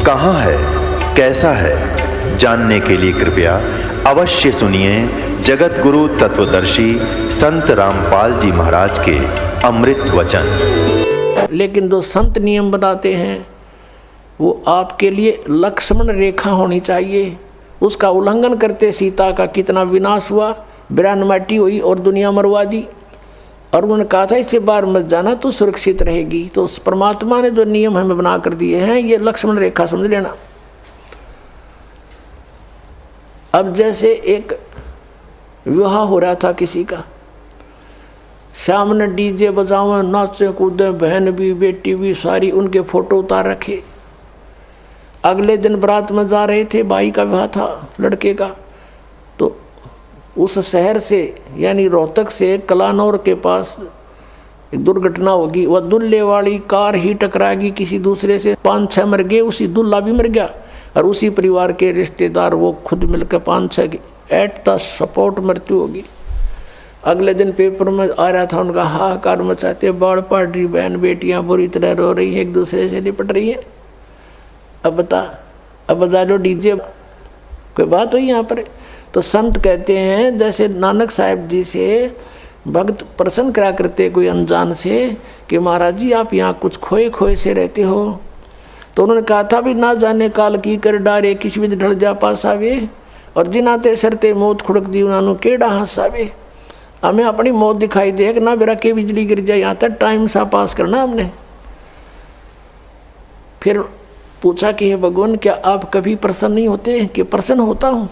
कहाँ है, कैसा है, जानने के लिए कृपया अवश्य सुनिए जगत गुरु तत्वदर्शी संत रामपाल जी महाराज के अमृत वचन। लेकिन जो संत नियम बताते हैं वो आपके लिए लक्ष्मण रेखा होनी चाहिए। उसका उल्लंघन करते सीता का कितना विनाश हुआ, बिरानमाटी हुई और दुनिया मरवा दी। और उन्होंने कहा था इससे बाहर मत जाना तो सुरक्षित रहेगी। तो उस परमात्मा ने जो नियम हमें बना कर दिए हैं ये लक्ष्मण रेखा समझ लेना। अब जैसे एक विवाह हो रहा था किसी का, सामने डीजे बजावे, नाचे कूदे, बहन भी बेटी भी सारी, उनके फोटो उतार रखे। अगले दिन बारात में जा रहे थे, भाई का विवाह था लड़के का, तो उस शहर से यानी रोहतक से कलानौर के पास एक दुर्घटना होगी। वह दुल्हे वाली कार ही टकराएगी किसी दूसरे से, 5-6 मर गए, उसी दुल्हा भी मर गया और उसी परिवार के रिश्तेदार वो खुद मिलकर 5-6 एट द स्पॉट मृत्यु होगी। अगले दिन पेपर में आ रहा था उनका हाहाकार मचाते, बाढ़ पड़ रही, बहन बेटियां बुरी तरह रो रही है, एक दूसरे से लिपट रही है। अब बजा लो डीजे, कोई बात हुई यहाँ पर। तो संत कहते हैं जैसे नानक साहब जी से भक्त प्रसन्न करा करते कोई अनजान से कि महाराज जी आप यहाँ कुछ खोए खोए से रहते हो। तो उन्होंने कहा था भी ना जाने काल की कर डारे, किसी भी ढल जा पास आवे, और जिनाते सरते मौत खुड़क दी उन्होंने केड़ा हंसावे। हमें अपनी मौत दिखाई दे कि ना बेरा के बिजली गिर जाए, यहाँ तक टाइम सा पास करना हमने। फिर पूछा कि हे भगवान क्या आप कभी प्रसन्न नहीं होते? कि प्रसन्न होता हूँ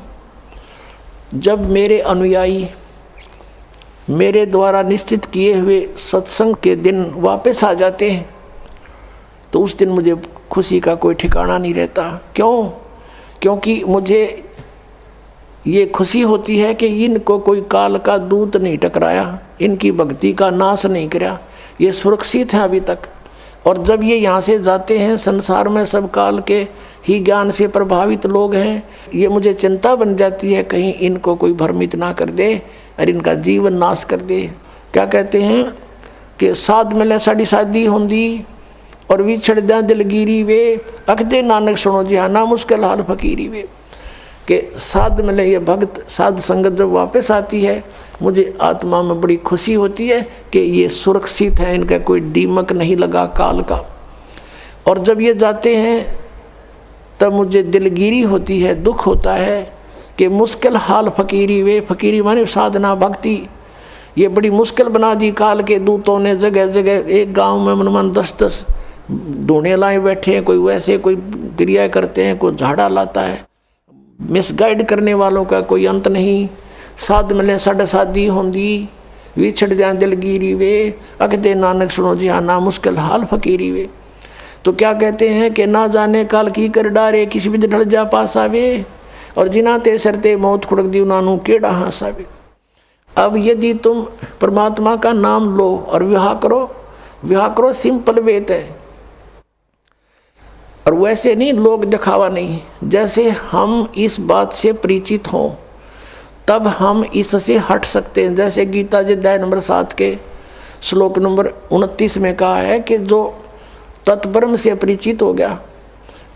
जब मेरे अनुयायी मेरे द्वारा निश्चित किए हुए सत्संग के दिन वापस आ जाते हैं तो उस दिन मुझे खुशी का कोई ठिकाना नहीं रहता। क्यों? क्योंकि मुझे ये खुशी होती है कि इनको कोई काल का दूत नहीं टकराया, इनकी भक्ति का नाश नहीं किया, ये सुरक्षित हैं अभी तक। और जब ये यहाँ से जाते हैं, संसार में सब काल के ही ज्ञान से प्रभावित लोग हैं, ये मुझे चिंता बन जाती है कहीं इनको कोई भ्रमित ना कर दे और इनका जीवन नाश कर दे। क्या कहते हैं कि साध मिले साड़ी शादी होंदी और विछड़ दें दिलगिरी वे, अखदे नानक सुनो जी हाँ ना मुश्किल हाल फकीरी वे। कि साध मिले ये भक्त साध संगत जब वापस आती है मुझे आत्मा में बड़ी खुशी होती है कि ये सुरक्षित है, इनका कोई दीमक नहीं लगा काल का। और जब ये जाते हैं तब मुझे दिलगिरी होती है, दुख होता है कि मुश्किल हाल फकीरी वे, फकीरी माने साधना भक्ति, ये बड़ी मुश्किल बना दी काल के दूतों ने। जगह जगह एक गांव में मन 10-10 ढूंढे लाए बैठे हैं, कोई वैसे कोई क्रिया करते हैं, कोई झाड़ा लाता है। मिसगाइड करने वालों का कोई अंत नहीं। साध मिले साढ़े शादी होंदी, विछड़ जाए दिलगिरी वे, अखदे नानक सुनो जी हाँ ना मुश्किल हाल फकीरी वे। तो क्या कहते हैं कि ना जाने काल की कर डारे, किसी भी ढल जा पास आवे, और जिनाते सरते मौत खुड़क दी उन्होंने केड़ा हंसावे। अब यदि तुम परमात्मा का नाम लो और विवाह करो सिंपल वेत है। और वैसे नहीं, लोग दिखावा नहीं। जैसे हम इस बात से परिचित हों तब हम इससे हट सकते हैं। जैसे गीता जी अध्याय नंबर 7 के श्लोक नंबर 29 में कहा है कि जो तत्ब्रह्म से परिचित हो गया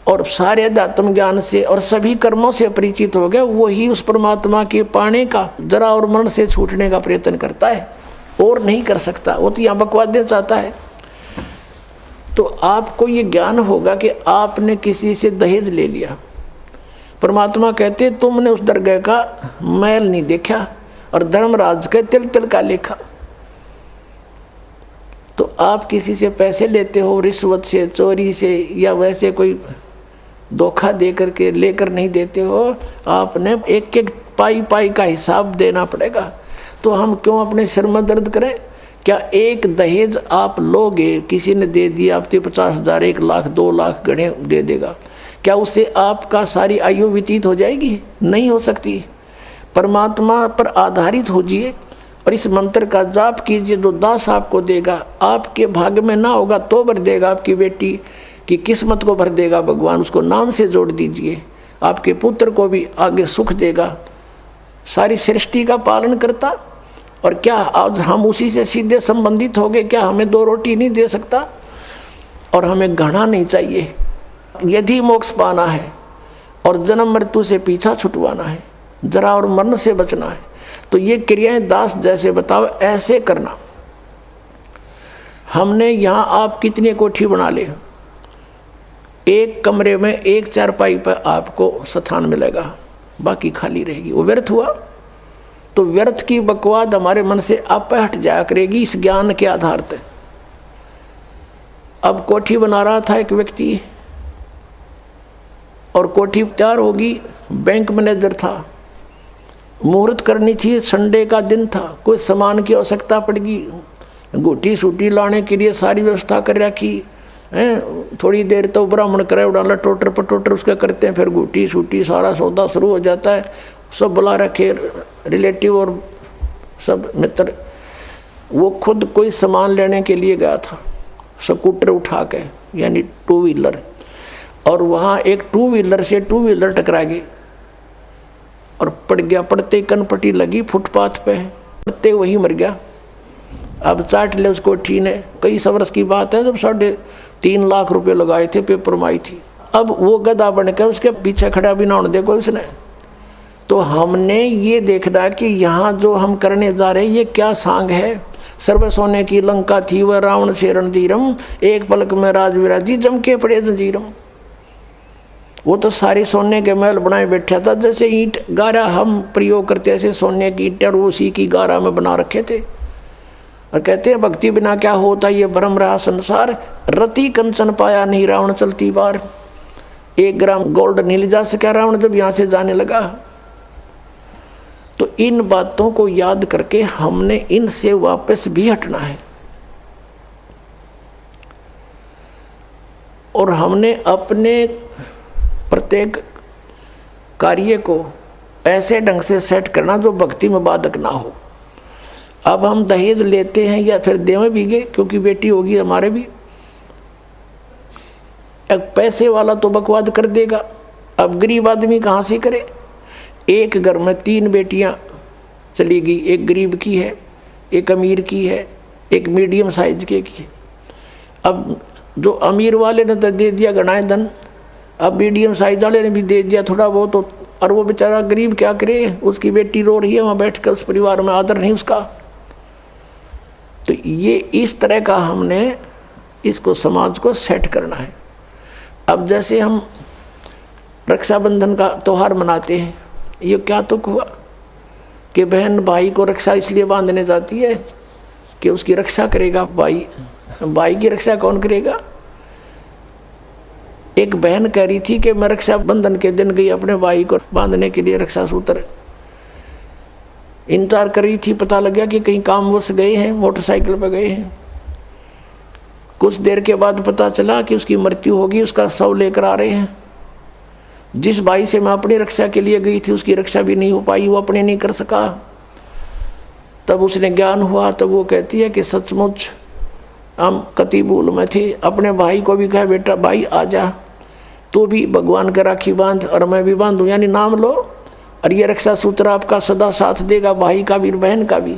और सारे अध्यात्म ज्ञान से और सभी कर्मों से परिचित हो गया, वही उस परमात्मा के पाने का, जरा और मरण से छूटने का प्रयत्न करता है, और नहीं कर सकता। वो तो यहाँ बकवाद देना चाहता है। तो आपको ये ज्ञान होगा कि आपने किसी से दहेज ले लिया, परमात्मा कहते तुमने उस दरगाह का मैल नहीं देखा और धर्मराज के तिल तिल का लेखा। तो आप किसी से पैसे लेते हो रिश्वत से, चोरी से, या वैसे कोई धोखा दे करके लेकर नहीं देते हो, आपने एक एक पाई पाई का हिसाब देना पड़ेगा। तो हम क्यों अपने सिर में दर्द करें? क्या एक दहेज आप लोगे, किसी ने दे दिया आपके 50,000, 1 लाख, 2 लाख गणे दे देगा, क्या उससे आपका सारी आयु व्यतीत हो जाएगी? नहीं हो सकती। परमात्मा पर आधारित होजिए और इस मंत्र का जाप कीजिए, जो दास आपको देगा। आपके भाग्य में ना होगा तो भर देगा, आपकी बेटी की किस्मत को भर देगा भगवान, उसको नाम से जोड़ दीजिए। आपके पुत्र को भी आगे सुख देगा। सारी सृष्टि का पालन करता, और क्या आज हम उसी से सीधे संबंधित हो गए? क्या हमें 2 रोटी नहीं दे सकता? और हमें घृणा नहीं चाहिए, यदि मोक्ष पाना है और जन्म मृत्यु से पीछा छुटवाना है, जरा और मरण से बचना है, तो ये क्रियाएं दास जैसे बताओ ऐसे करना। हमने यहाँ आप कितनी कोठी बना ले, एक कमरे में एक चारपाई पर आपको स्थान मिलेगा, बाकी खाली रहेगी, वो व्यर्थ हुआ। तो व्यर्थ की बकवाद हमारे मन से आप हट जाया करेगी इस ज्ञान के आधार पर। अब कोठी बना रहा था एक व्यक्ति, और कोठी तैयार होगी, बैंक मैनेजर था, मुहूर्त करनी थी, संडे का दिन था, कोई सामान की आवश्यकता पड़गी, गोटी सूटी लाने के लिए सारी व्यवस्था कर रखी हैं। थोड़ी देर तो ब्राह्मण करे उड़ाला टोटर पर टोटर उसका करते हैं, फिर गोटी सूटी सारा सौदा शुरू हो जाता है, सब बुला रखे रिलेटिव और सब मित्र। वो खुद कोई सामान लेने के लिए गया था, स्कूटर उठा के यानी टू व्हीलर, और वहाँ एक टू व्हीलर से टू व्हीलर टकरा गई और पड़ गया। पड़ते कनपट्टी लगी फुटपाथ पे, पड़ते वही मर गया। अब चाट ले उसको कोठी ने, कई वर्ष की बात है, जब 3.5 लाख रुपए लगाए थे, पेपर में आई थी। अब वो गधा बन के उसके पीछे खड़ा भी ना होने दे कोई उसने। तो हमने ये देखना कि यहाँ जो हम करने जा रहे हैं ये क्या सांग है। सर्व सोने की लंका थी वह रावण से रणधीरम, एक पलक में राज विराजी जम के पड़े जंजीरम। वो तो सारे सोने के महल बनाए बैठा था, जैसे ईंट गारा हम प्रयोग करते ऐसे सोने की ईंट और उसी की गारा में बना रखे थे। और कहते हैं भक्ति बिना क्या होता ये भ्रम रहा संसार, रति कंचन पाया नहीं रावण चलती बार। 1 ग्राम गोल्ड नहीं ले जा सका रावण जब यहाँ से जाने लगा। तो इन बातों को याद करके हमने इनसे वापस भी हटना है, और हमने अपने प्रत्येक कार्य को ऐसे ढंग से सेट करना जो भक्ति में बाधक ना हो। अब हम दहेज लेते हैं या फिर देवे भीगे, क्योंकि बेटी होगी हमारे भी, एक पैसे वाला तो बकवाद कर देगा, अब गरीब आदमी कहाँ से करे। एक घर में 3 बेटियां चली गई, एक गरीब की है, एक अमीर की है, एक मीडियम साइज की है। अब जो अमीर वाले ने तो दे दिया घना धन, अब मीडियम साइज वाले ने भी दे दिया थोड़ा बहुत, और वो बेचारा गरीब क्या करे, उसकी बेटी रो रही है वहाँ बैठ कर, उस परिवार में आदर नहीं उसका। तो ये इस तरह का हमने इसको समाज को सेट करना है। अब जैसे हम रक्षाबंधन का त्यौहार मनाते हैं, ये क्या तुक हुआ कि बहन भाई को रक्षा इसलिए बांधने जाती है कि उसकी रक्षा करेगा भाई, भाई की रक्षा कौन करेगा। एक बहन कह रही थी कि मैं रक्षाबंधन के दिन गई अपने भाई को बांधने के लिए रक्षा सूत्र, इंतजार कर रही थी, पता लग गया कि कहीं कामवश गए हैं, मोटरसाइकिल पर गए हैं। कुछ देर के बाद पता चला कि उसकी मृत्यु होगी, उसका शव लेकर आ रहे हैं। जिस भाई से मैं अपनी रक्षा के लिए गई थी उसकी रक्षा भी नहीं हो पाई, वो अपने नहीं कर सका। तब उसने ज्ञान हुआ, तब वो कहती है कि सचमुच हम कति भूल में थे। अपने भाई को भी कहा बेटा भाई आ जा, तू भी भगवान का राखी बांध और मैं भी बांधूँ, यानी नाम लो, और ये रक्षा सूत्र आपका सदा साथ देगा, भाई का भी बहन का भी।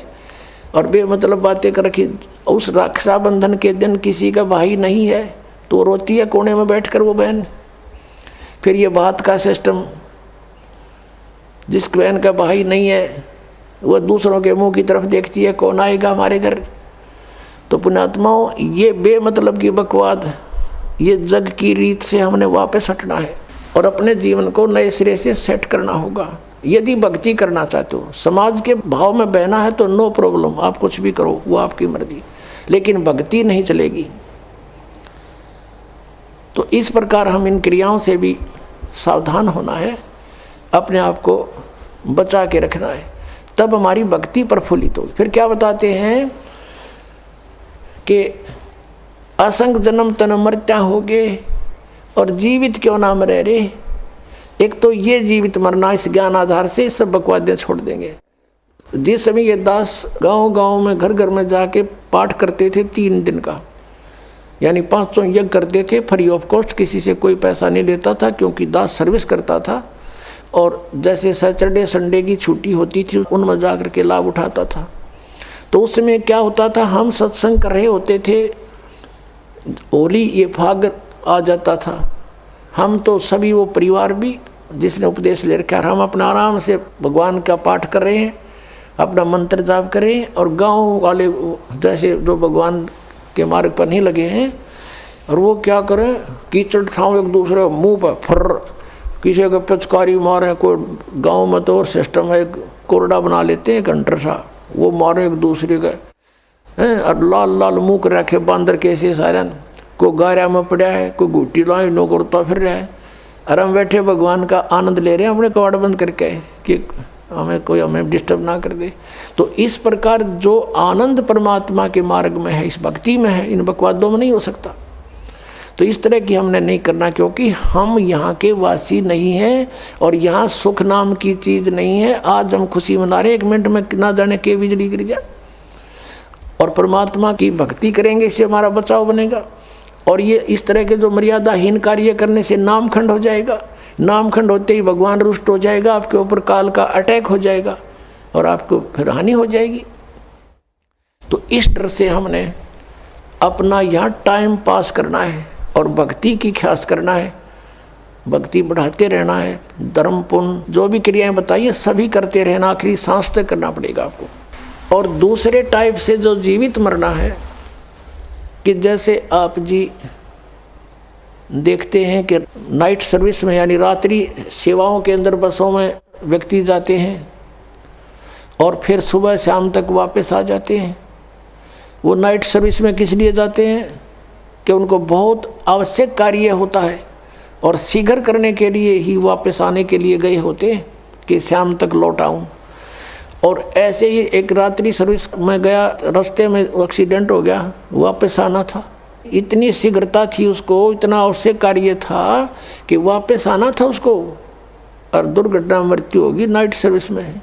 और बेमतलब बातें कर रखी। उस रक्षाबंधन के दिन किसी का भाई नहीं है तो रोती है कोने में बैठकर वो बहन। फिर ये बात का सिस्टम, जिस बहन का भाई नहीं है वह दूसरों के मुंह की तरफ देखती है, कौन आएगा हमारे घर। तो पुण्यात्माओं, ये बेमतलब की बकवाद, ये जग की रीत से हमने वापस हटना है और अपने जीवन को नए सिरे से सेट करना होगा। यदि भक्ति करना चाहते हो, समाज के भाव में बहना है तो नो प्रॉब्लम, आप कुछ भी करो, वो आपकी मर्जी, लेकिन भक्ति नहीं चलेगी। तो इस प्रकार हम इन क्रियाओं से भी सावधान होना है, अपने आप को बचा के रखना है, तब हमारी भक्ति प्रफुल्लित हो। फिर क्या बताते हैं कि असंग जन्म तन मरत्या हो गए और जीवित क्यों ना मरे रे। एक तो ये जीवित मरना, इस ज्ञान आधार से सब बकवादें छोड़ देंगे। जिस समय ये दास गांव गांव में घर घर में जाके पाठ करते थे 3 दिन का, यानी 500 यज्ञ करते थे फ्री ऑफ कॉस्ट, किसी से कोई पैसा नहीं लेता था, क्योंकि दास सर्विस करता था। और जैसे सैटरडे संडे की छुट्टी होती थी उनमें जा कर के लाभ उठाता था। तो उस समय क्या होता था, हम सत्संग कर रहे होते थे, होली ये फाग आ जाता था, हम तो सभी, वो परिवार भी जिसने उपदेश ले रखा है, हम अपना आराम से भगवान का पाठ कर रहे हैं, अपना मंत्र जाप करें, और गांव वाले जैसे जो भगवान के मार्ग पर नहीं लगे हैं, और वो क्या करें, कीचड़ ठाव एक दूसरे मुंह पर फर, किसी का पिचकारी मारे। कोई गांव में तो और सिस्टम है, कोरडा बना लेते हैं घंटर सा, वो मारे एक दूसरे का हैं, और लाल लाल मुँह कर रखे बांदर कैसे सारन, कोई गारा में पड़ा है, कोई घुट्टी लाई नो करता फिर रहा है, और हम बैठे भगवान का आनंद ले रहे हैं अपने कवाड़ बंद करके कि हमें डिस्टर्ब ना कर दे। तो इस प्रकार जो आनंद परमात्मा के मार्ग में है, इस भक्ति में है, इन बकवादों में नहीं हो सकता। तो इस तरह की हमने नहीं करना, क्योंकि हम यहाँ के वासी नहीं हैं और यहाँ सुख नाम की चीज़ नहीं है। आज हम खुशी मना रहे, 1 मिनट में ना जाने के बिजली गिर जाए, और परमात्मा की भक्ति करेंगे, इससे हमारा बचाव बनेगा। और ये इस तरह के जो मर्यादाहीन कार्य करने से नामखंड हो जाएगा, नामखंड होते ही भगवान रुष्ट हो जाएगा, आपके ऊपर काल का अटैक हो जाएगा और आपको फिर हानि हो जाएगी। तो इस डर से हमने अपना यहाँ टाइम पास करना है और भक्ति की ख्यास करना है, भक्ति बढ़ाते रहना है, धर्म पुण्य जो भी क्रियाएं बताइए सभी करते रहना, आखिरी सांस तक करना पड़ेगा आपको। और दूसरे टाइप से जो जीवित मरना है, कि जैसे आप जी देखते हैं कि नाइट सर्विस में यानी रात्रि सेवाओं के अंदर बसों में व्यक्ति जाते हैं और फिर सुबह शाम तक वापस आ जाते हैं। वो नाइट सर्विस में किस लिए जाते हैं कि उनको बहुत आवश्यक कार्य होता है और शीघ्र करने के लिए ही वापस आने के लिए गए होते हैं कि शाम तक लौट आऊँ। और ऐसे ही एक रात्रि सर्विस में गया, रास्ते में एक्सीडेंट हो गया, वापस आना था, इतनी शीघ्रता थी उसको, इतना आवश्यक कार्य था कि वापस आना था उसको, और दुर्घटना मृत्यु होगी नाइट सर्विस में।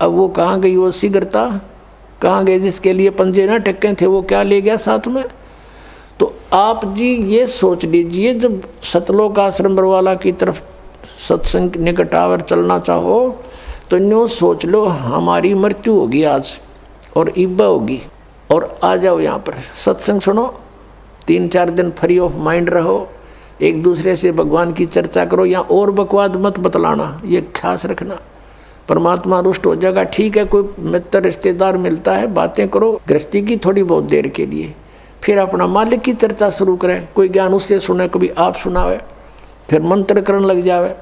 अब वो कहाँ गई वो शीघ्रता, कहाँ गए जिसके लिए पंजे ना टक्के थे, वो क्या ले गया साथ में। तो आप जी ये सोच लीजिए, जब सतलोक आश्रम बरवाला की तरफ सत्संग निकट आवर चलना चाहो तो न्यू सोच लो हमारी मृत्यु होगी आज और इब्बा होगी, और आ जाओ यहाँ पर सत्संग सुनो, 3-4 दिन फ्री ऑफ माइंड रहो, एक दूसरे से भगवान की चर्चा करो, यहाँ और बकवाद मत बतलाना, ये ख्यास रखना, परमात्मा रुष्ट हो जाएगा। ठीक है, कोई मित्र रिश्तेदार मिलता है, बातें करो गृहस्थी की थोड़ी बहुत देर के लिए, फिर अपना मालिक की चर्चा शुरू करें, कोई ज्ञान उससे सुने, कभी आप सुनावे, फिर मंत्र करने लग जावे।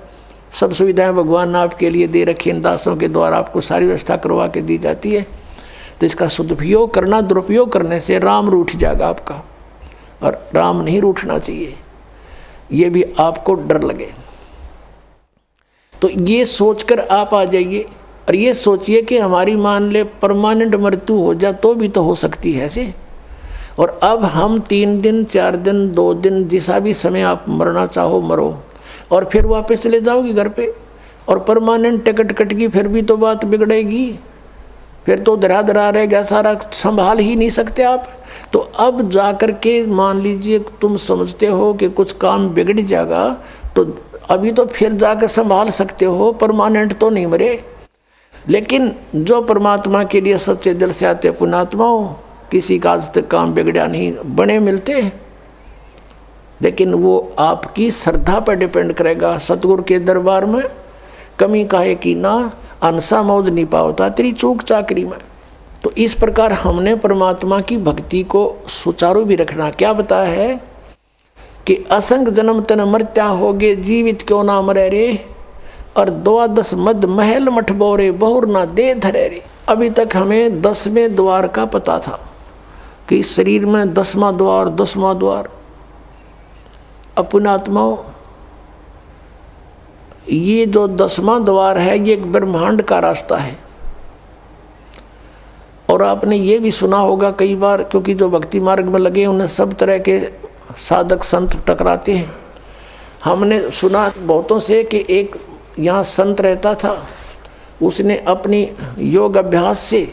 सब सुविधाएं भगवान ने आपके लिए दे रखी, इन दासों के द्वारा आपको सारी व्यवस्था करवा के दी जाती है। तो इसका सदुपयोग करना, दुरुपयोग करने से राम रूठ जाएगा आपका, और राम नहीं रूठना चाहिए, ये भी आपको डर लगे। तो ये सोचकर आप आ जाइए और ये सोचिए कि हमारी मान ले परमानेंट मृत्यु हो जाए तो भी तो हो सकती है ऐसे। और अब हम 3 दिन 4 दिन 2 दिन जिसा भी समय आप मरना चाहो मरो, और फिर वापस चले जाओगे घर पे, और परमानेंट टिकट कटगी फिर भी तो बात बिगड़ेगी, फिर तो धरा धरा रहेगा, सारा संभाल ही नहीं सकते आप। तो अब जा कर के मान लीजिए तुम समझते हो कि कुछ काम बिगड़ जाएगा, तो अभी तो फिर जाकर संभाल सकते हो, परमानेंट तो नहीं मरे। लेकिन जो परमात्मा के लिए सच्चे दिल से आते पुण्यात्माओं, किसी का आज तक काम बिगड़ा नहीं, बने मिलते हैं, लेकिन वो आपकी श्रद्धा पर डिपेंड करेगा। सतगुरु के दरबार में कमी काहे की ना, अनसा मौज नहीं पावता तेरी चूक चाकरी में। तो इस प्रकार हमने परमात्मा की भक्ति को सुचारू भी रखना। क्या बताया है कि असंग जन्म तन मर्त्या होगे, जीवित क्यों ना मरे रे, और 12 मद महल मठ बोरे, बहुर ना दे धरे रे। अभी तक हमें 10वें द्वार का पता था कि शरीर में 10वां द्वार 10वां द्वार। पुण्यात्माओं, ये जो 10वां द्वार है ये एक ब्रह्मांड का रास्ता है। और आपने ये भी सुना होगा कई बार, क्योंकि जो भक्ति मार्ग में लगे उन्हें सब तरह के साधक संत टकराते हैं। हमने सुना बहुतों से कि एक यहाँ संत रहता था, उसने अपनी योग अभ्यास से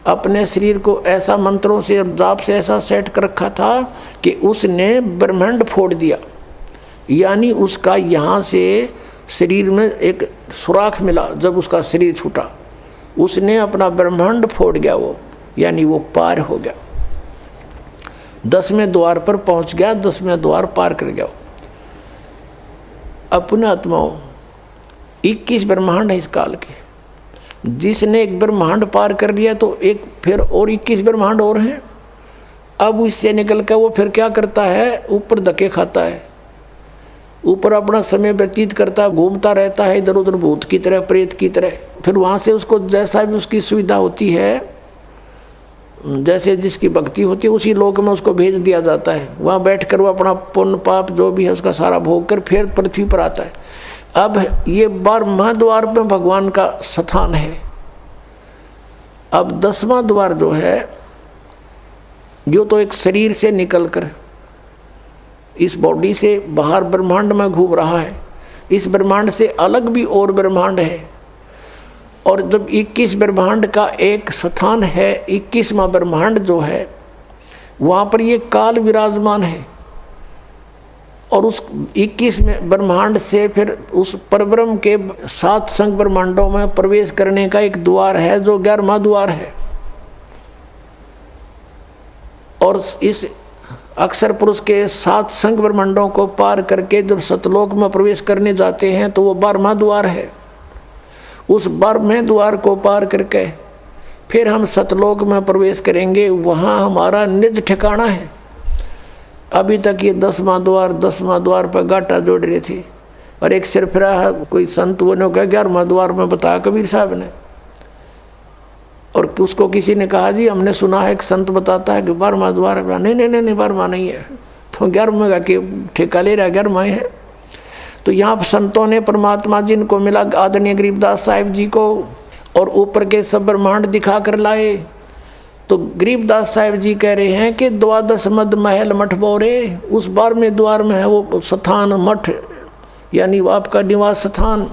अपने शरीर को ऐसा मंत्रों से और जाप से ऐसा सेट कर रखा था कि उसने ब्रह्मांड फोड़ दिया। यानी उसका यहाँ से शरीर में एक सुराख मिला, जब उसका शरीर छूटा उसने अपना ब्रह्मांड फोड़ गया वो, यानी वो पार हो गया, 10वें द्वार पर पहुँच गया, 10वें द्वार पार कर गया। अपने आत्माओं 21 ब्रह्मांड है इस काल के। जिसने एक ब्रह्मांड पार कर लिया तो एक फिर और 21 ब्रह्मांड और हैं। अब इससे निकल कर वो फिर क्या करता है, ऊपर धक्के खाता है, ऊपर अपना समय व्यतीत करता है, घूमता रहता है इधर उधर भूत की तरह, प्रेत की तरह। फिर वहाँ से उसको जैसा भी उसकी सुविधा होती है, जैसे जिसकी भक्ति होती है, उसी लोक में उसको भेज दिया जाता है। वहाँ बैठकर वो अपना पुण्य पाप जो भी है उसका सारा भोग कर फिर पृथ्वी पर आता है। अब ये 12वां द्वार में भगवान का स्थान है। अब 10वां द्वार जो है, जो तो एक शरीर से निकलकर इस बॉडी से बाहर ब्रह्मांड में घूम रहा है। इस ब्रह्मांड से अलग भी और ब्रह्मांड है, और जब 21 ब्रह्मांड का एक स्थान है, 21वां ब्रह्मांड जो है, वहाँ पर ये काल विराजमान है। और उस 21 में ब्रह्मांड से फिर उस परब्रह्म के 7 संग ब्रह्मांडों में प्रवेश करने का एक द्वार है जो 11वां द्वार है। और इस अक्षर पुरुष के 7 संग ब्रह्मांडों को पार करके जब सतलोक में प्रवेश करने जाते हैं तो वो 12वां द्वार है। उस 12वें द्वार को पार करके फिर हम सतलोक में प्रवेश करेंगे, वहाँ हमारा निज ठिकाना है। अभी तक ये 10वां द्वार पर गाटा जोड़ रहे थे, और एक सिरफिरा है कोई संत वो ने कहा 11वां द्वार में बताया कबीर साहब ने। और उसको किसी ने कहा जी हमने सुना है एक संत बताता है कि 12वां द्वार है। नहीं 12वां नहीं है, तो 11वां का कि ठेका ले रहा है, 11वां है। तो यहाँ संतों ने परमात्मा जिनको मिला आदरणीय गरीबदास साहिब जी को, और ऊपर के सब ब्रह्मांड दिखा कर लाए। तो गरीबदास साहिब जी कह रहे हैं कि 12 मद महल मठ बोरे, उस 12वें द्वार में है वो स्थान मठ, यानी वो आपका निवास स्थान।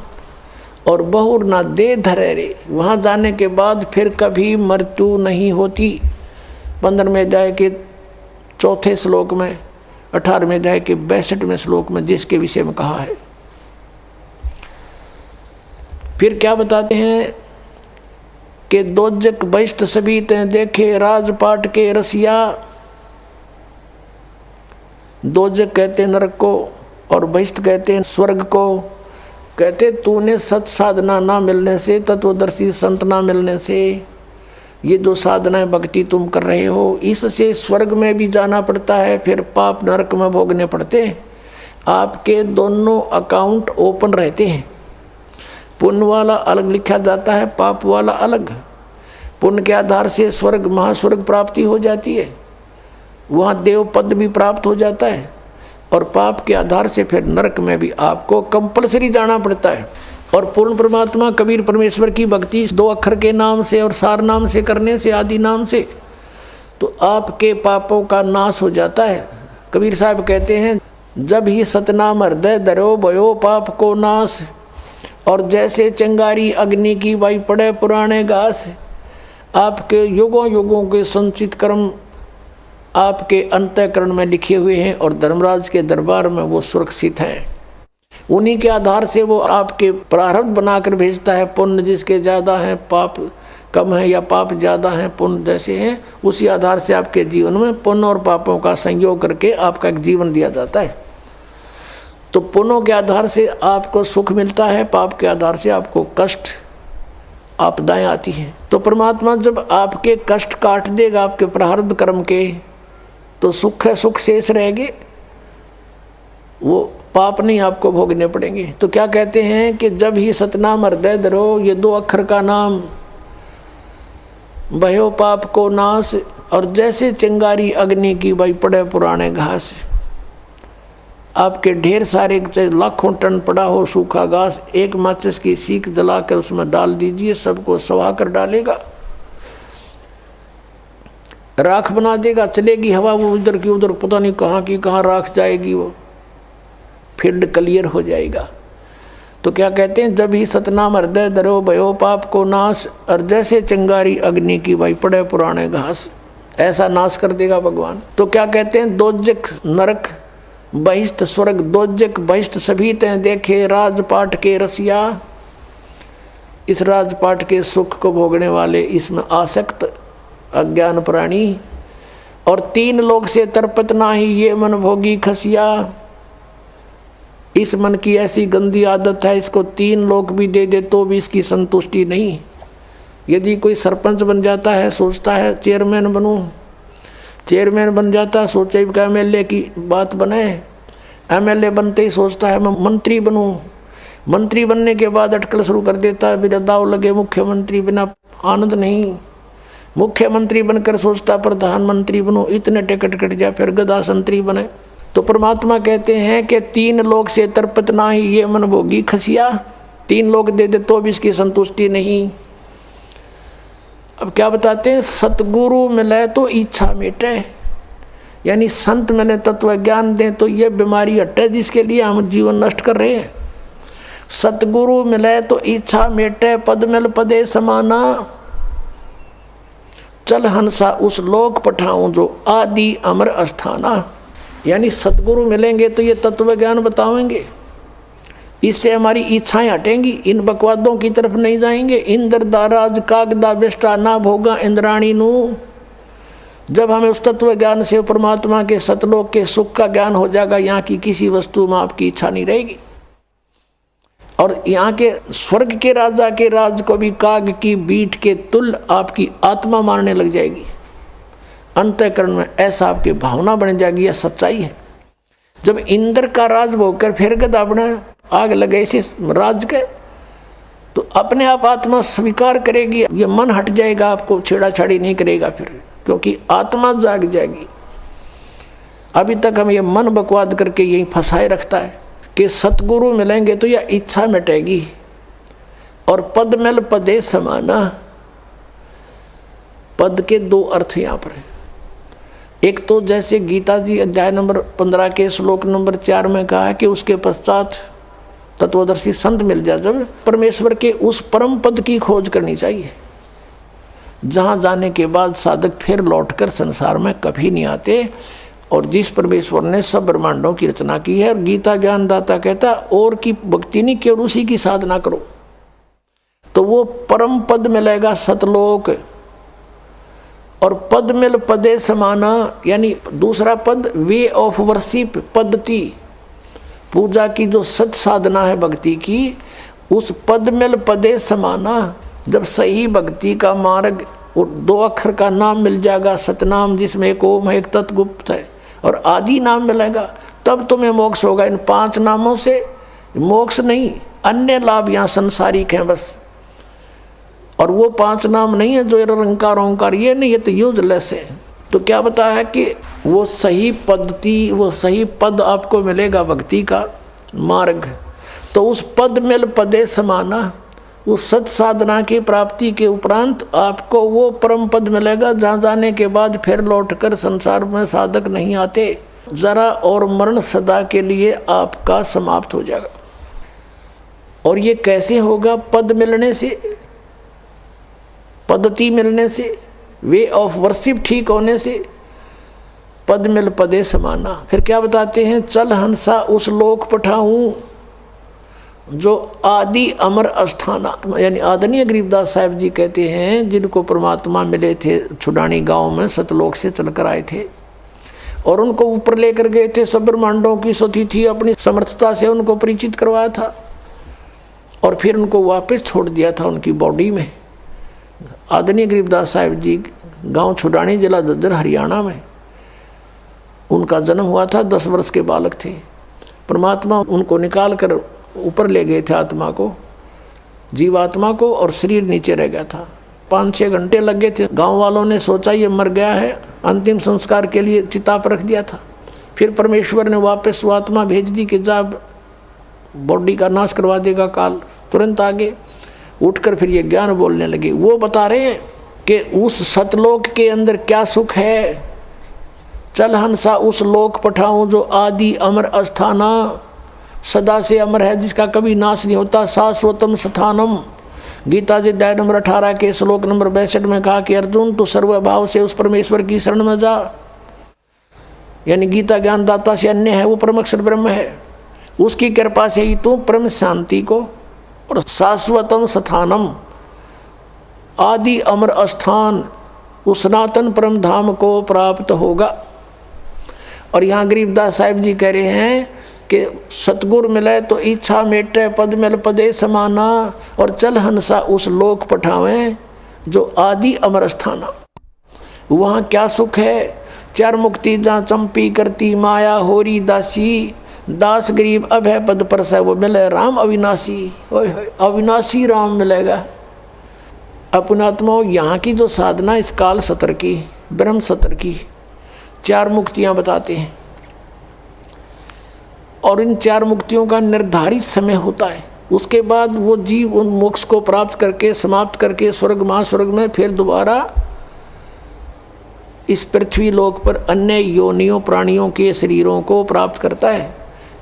और बहुर ना दे धरे रे, वहाँ जाने के बाद फिर कभी मृत्यु नहीं होती। 15वें अध्याय के 4थे श्लोक में, 18वें अध्याय के 62वें श्लोक में जिसके विषय में कहा है। फिर क्या बताते हैं कि दोजक बहिष्ट सभी तें देखे राजपाट के रसिया। दोजक कहते हैं नरक को, और बहिष्ट कहते हैं स्वर्ग को। कहते तूने सत साधना ना मिलने से, तत्वदर्शी संत ना मिलने से, ये जो साधनाएं भक्ति तुम कर रहे हो, इससे स्वर्ग में भी जाना पड़ता है, फिर पाप नरक में भोगने पड़ते हैं। आपके दोनों अकाउंट ओपन रहते हैं। पुण्य वाला अलग लिखा जाता है, पाप वाला अलग। पुण्य के आधार से स्वर्ग महास्वर्ग प्राप्ति हो जाती है, वहाँ देव पद भी प्राप्त हो जाता है। और पाप के आधार से फिर नरक में भी आपको कंपलसरी जाना पड़ता है। और पूर्ण परमात्मा कबीर परमेश्वर की भक्ति 2 अक्षर के नाम से और सार नाम से करने से, आदि नाम से, तो आपके पापों का नाश हो जाता है। कबीर साहब कहते हैं जब ही सतनाम हृदय धरो भयो पाप को नाश। और जैसे चिंगारी अग्नि की वाई पड़े पुराने घास, आपके युगों युगों के संचित कर्म आपके अंतःकरण में लिखे हुए हैं, और धर्मराज के दरबार में वो सुरक्षित हैं। उन्हीं के आधार से वो आपके प्रारब्ध बनाकर भेजता है। पुण्य जिसके ज़्यादा हैं, पाप कम है, या पाप ज़्यादा हैं पुण्य जैसे हैं, उसी आधार से आपके जीवन में पुण्य और पापों का संयोग करके आपका एक जीवन दिया जाता है। तो पुण्यों के आधार से आपको सुख मिलता है, पाप के आधार से आपको कष्ट आपदाएं आती हैं। तो परमात्मा जब आपके कष्ट काट देगा आपके प्रारब्ध कर्म के, तो सुख है, सुख शेष रहेंगे, वो पाप नहीं आपको भोगने पड़ेंगे। तो क्या कहते हैं कि जब ही सतनाम हृदय धरो, ये 2 अक्षर का नाम, भयो पाप को नाश। और जैसे चिंगारी अग्नि की भाई पड़े पुराने घास, आपके ढेर सारे लाखों टन पड़ा हो सूखा घास, एक माचिस की सीख जलाकर उसमें डाल दीजिए, सबको सवा कर डालेगा, राख बना देगा। चलेगी हवा वो उधर की उधर, पता नहीं कहाँ की कहाँ राख जाएगी, वो फील्ड क्लियर हो जाएगा। तो क्या कहते हैं जब ही सतनाम हृदय धरो भयो पाप को नाश। और जैसे चिंगारी अग्नि की भाई पड़े पुराने घास, ऐसा नाश कर देगा भगवान। तो क्या कहते हैं दोजक नरक बहिष्ट स्वर्ग, दोजक बहिष्ट सभी तें देखे राजपाट के रसिया। इस राजपाट के सुख को भोगने वाले, इसमें आसक्त अज्ञान प्राणी। और 3 लोग से तरपत नाही, ये मन भोगी खसिया। इस मन की ऐसी गंदी आदत है, इसको 3 लोग भी दे दे तो भी इसकी संतुष्टि नहीं। यदि कोई सरपंच बन जाता है, सोचता है चेयरमैन बनूं, चेयरमैन बन जाता है, सोचे कि एमएलए की बात बने, एमएलए बनते ही सोचता है मैं मंत्री बनूं, मंत्री बनने के बाद अटकल शुरू कर देता है, बिना दाव लगे मुख्यमंत्री, बिना आनंद नहीं। मुख्यमंत्री बनकर सोचता प्रधानमंत्री बनूं, इतने टिकट कट जाए, फिर गदा संतरी बने। तो परमात्मा कहते हैं कि 3 लोग से तर्पत ना ही ये मन भोगी खसिया, 3 लोग दे दे तो भी इसकी संतुष्टि नहीं। अब क्या बताते हैं, सतगुरु मिले तो इच्छा मिटे, यानी संत मिले तत्व ज्ञान दें तो ये बीमारी हटे जिसके लिए हम जीवन नष्ट कर रहे हैं। सतगुरु मिले तो इच्छा मिटे, पद मिल पदे समाना, चल हंसा उस लोक पठाऊं जो आदि अमर अस्थाना। यानी सतगुरु मिलेंगे तो ये तत्व ज्ञान बताएंगे, इससे हमारी इच्छाएं हटेंगी, इन बकवादों की तरफ नहीं जाएंगे। इंद्र दाराज कागदा बेष्टा ना भोगा इंद्राणी नू। जब हमें उस तत्व ज्ञान से परमात्मा के सतलोक के सुख का ज्ञान हो जाएगा, यहाँ की किसी वस्तु में आपकी इच्छा नहीं रहेगी। और यहाँ के स्वर्ग के राजा के राज को भी काग की बीट के तुल्य आपकी आत्मा मारने लग जाएगी। अंतःकरण में ऐसा आपकी भावना बन जाएगी, यह सच्चाई है। जब इंद्र का राज भोगकर फिर गदा बना आग लगे इसे राज के, तो अपने आप आत्मा स्वीकार करेगी, ये मन हट जाएगा, आपको छेड़ाछाड़ी नहीं करेगा फिर, क्योंकि आत्मा जाग जाएगी। अभी तक हम ये मन बकवाद करके यही फंसाए रखता है कि सतगुरु मिलेंगे तो यह इच्छा मिटेगी। और पद मिल पदे समाना, पद के 2 अर्थ यहाँ पर है। एक तो जैसे गीता जी अध्याय नंबर 15 के श्लोक नंबर 4 में कहा है कि उसके पश्चात तत्वदर्शी संत मिल जाए, जब परमेश्वर के उस परम पद की खोज करनी चाहिए, जहाँ जाने के बाद साधक फिर लौटकर संसार में कभी नहीं आते, और जिस परमेश्वर ने सब ब्रह्मांडों की रचना की है। और गीता ज्ञानदाता कहता और की भक्ति नहीं, केवल उसी की साधना करो तो वो परम पद मिलेगा, सतलोक। और पद मिल पदे समाना, यानी दूसरा पद वे ऑफ वर्शिप, पद्धति, पूजा की जो सत साधना है भक्ति की, उस पद मिल पदे समाना। जब सही भक्ति का मार्ग और 2 अक्षर का नाम मिल जाएगा, सतनाम, जिसमें एक ओम है, एक तत्गुप्त है, और आदि नाम मिलेगा, तब तुम्हें मोक्ष होगा। इन 5 नामों से मोक्ष नहीं, अन्य लाभ यहाँ संसारिक हैं बस। और वो 5 नाम नहीं है जो निरंकार ओंकार, ये नहीं, ये तो यूजलेस है। तो क्या बताया कि वो सही पद्धति, वो सही पद आपको मिलेगा भक्ति का मार्ग। तो उस पद मिल पदे समाना, उस सत साधना की प्राप्ति के उपरांत आपको वो परम पद मिलेगा, जहाँ जाने के बाद फिर लौटकर संसार में साधक नहीं आते। जरा और मरण सदा के लिए आपका समाप्त हो जाएगा। और ये कैसे होगा? पद मिलने से, पद्धति मिलने से, वे ऑफ वर्शिप ठीक होने से। पद मिल पदे समाना। फिर क्या बताते हैं? चल हंसा उस लोक पठाऊं जो आदि अमर अस्थाना। यानी आदरणीय गरीबदास साहब जी कहते हैं, जिनको परमात्मा मिले थे छुडानी गांव में, सतलोक से चलकर आए थे और उनको ऊपर लेकर गए थे, सब ब्रह्मांडों की सती थी, अपनी समर्थता से उनको परिचित करवाया था और फिर उनको वापस छोड़ दिया था उनकी बॉडी में। आदरणीय गरीबदास साहब जी गांव छुडानी, जिला झज्जर, हरियाणा में उनका जन्म हुआ था। 10 वर्ष के बालक थे। परमात्मा उनको निकाल कर ऊपर ले गए थे, आत्मा को, जीवात्मा को, और शरीर नीचे रह गया था। 5-6 घंटे लग गए थे। गांव वालों ने सोचा ये मर गया है, अंतिम संस्कार के लिए चिता पर रख दिया था। फिर परमेश्वर ने वापस वो आत्मा भेज दी कि जा बॉडी का नाश करवा देगा काल। तुरंत आगे उठकर फिर ये ज्ञान बोलने लगे। वो बता रहे हैं कि उस सतलोक के अंदर क्या सुख है। चल हंसा उस लोक पठाऊं जो आदि अमर अस्थाना, सदा से अमर है, जिसका कभी नाश नहीं होता। शाश्वतम स्थानम। गीता जी अध्याय नंबर 18 के श्लोक नंबर 62 में कहा कि अर्जुन तू सर्वभाव से उस परमेश्वर की शरण में जा। यानी गीता ज्ञानदाता से अन्य है, वो परम अक्षर ब्रह्म है। उसकी कृपा से ही तू परम शांति को और शाश्वतम स्थानम, आदि अमर अस्थान, उस सनातन परम धाम को प्राप्त होगा। और यहाँ गरीबदास साहिब जी कह रहे हैं कि सतगुर मिले तो इच्छा मेटे, पद मिल पदे समाना, और चल हंसा उस लोक पठावें जो आदि अमर स्थाना। वहाँ क्या सुख है? चार मुक्ति जहाँ चंपी करती माया होरी दासी, दास गरीब अब है पद पर से वो मिले राम अविनाशी। अविनाशी राम मिलेगा। अपनात्मा यहाँ की जो साधना इस काल सत्र की, ब्रह्म सत्र की चार मुक्तियाँ बताते हैं, और इन चार मुक्तियों का निर्धारित समय होता है। उसके बाद वो जीव उन मोक्ष को प्राप्त करके समाप्त करके स्वर्ग महास्वर्ग में फिर दोबारा इस पृथ्वी लोक पर अन्य योनियों प्राणियों के शरीरों को प्राप्त करता है।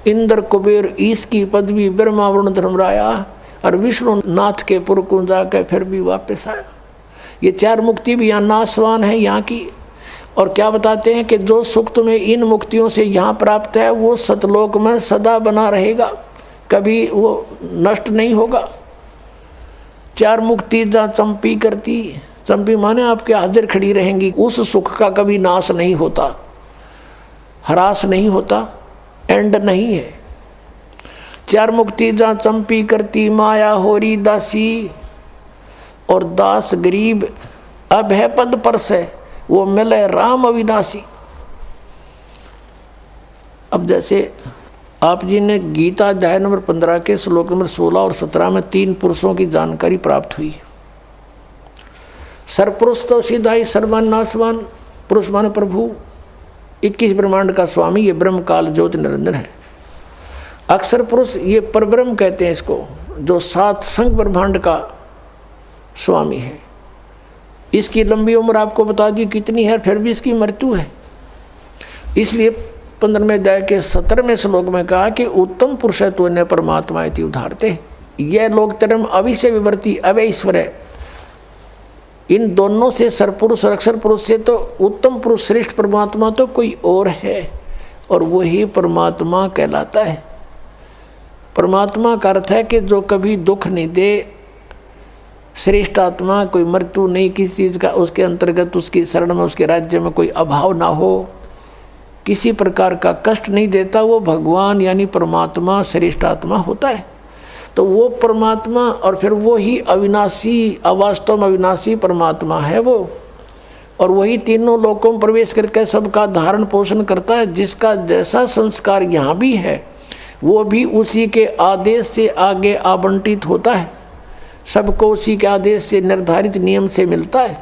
इंद्र कुबेर ईश की पदवी, ब्रह्मा वरुण धर्मराया और विष्णु नाथ के पुर को जाकर फिर भी वापस आया। ये चार मुक्ति भी यहाँ नाशवान है यहाँ की। और क्या बताते हैं कि जो सुख तुम्हें इन मुक्तियों से यहाँ प्राप्त है वो सतलोक में सदा बना रहेगा, कभी वो नष्ट नहीं होगा। चार मुक्ति जहाँ चंपी करती, चंपी माने आपके हाजिर खड़ी रहेंगी, उस सुख का कभी नाश नहीं होता, ह्रास नहीं होता, एंड नहीं है। चार मुक्ति जहाँ चंपी करती माया होरी दासी, और दास गरीब अब है पद पर से वो मिले राम अविनाशी। अब जैसे आप जी ने गीता अध्याय नंबर 15 के श्लोक नंबर 16 और 17 में 3 पुरुषों की जानकारी प्राप्त हुई। सरपुरुष तो सीधा ही सर्वान नाशवान पुरुष माने प्रभु, 21 ब्रह्मांड का स्वामी, ये ब्रह्म काल ज्योति निरंजन है। अक्षर पुरुष ये परब्रह्म कहते हैं इसको, जो 7 संग ब्रह्मांड का स्वामी है। इसकी लंबी उम्र आपको बता दी कितनी है, फिर भी इसकी मृत्यु है। इसलिए 15वें अध्याय के 17वें श्लोक में कहा कि उत्तम पुरुष है तो अन्य परमात्मा इति उदाहरते। यह लोग तरम अविषय विवर्ती अवय ईश्वर है। इन दोनों से सरपुरुष और अक्षर पुरुष से तो उत्तम पुरुष श्रेष्ठ परमात्मा तो कोई और है, और वही परमात्मा कहलाता है। परमात्मा का अर्थ है कि जो कभी दुख नहीं दे, श्रेष्ठ आत्मा, कोई मृत्यु नहीं किसी चीज़ का, उसके अंतर्गत उसकी शरण में उसके राज्य में कोई अभाव ना हो, किसी प्रकार का कष्ट नहीं देता, वो भगवान यानी परमात्मा श्रेष्ठ आत्मा होता है। तो वो परमात्मा और फिर वो ही अविनाशी, अवास्तव में अविनाशी परमात्मा है वो, और वही तीनों लोकों में प्रवेश करके सबका धारण पोषण करता है। जिसका जैसा संस्कार यहाँ भी है वो भी उसी के आदेश से आगे आवंटित होता है, सबको उसी के आदेश से निर्धारित नियम से मिलता है।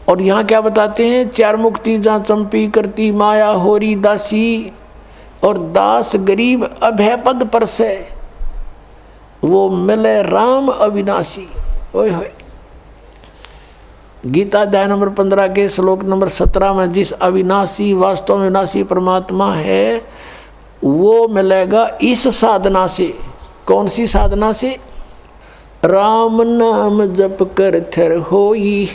और यहाँ क्या बताते हैं? चार मुक्ति जहाँ चंपी करती माया होरी दासी, और दास गरीब अभय पद पर से वो मिले राम अविनाशी। ओए होए। गीता अध्याय नंबर 15 के श्लोक नंबर 17 में जिस अविनाशी वास्तव में विनाशी परमात्मा है वो मिलेगा इस साधना से। कौन सी साधना से? राम नाम जप कर थर होई,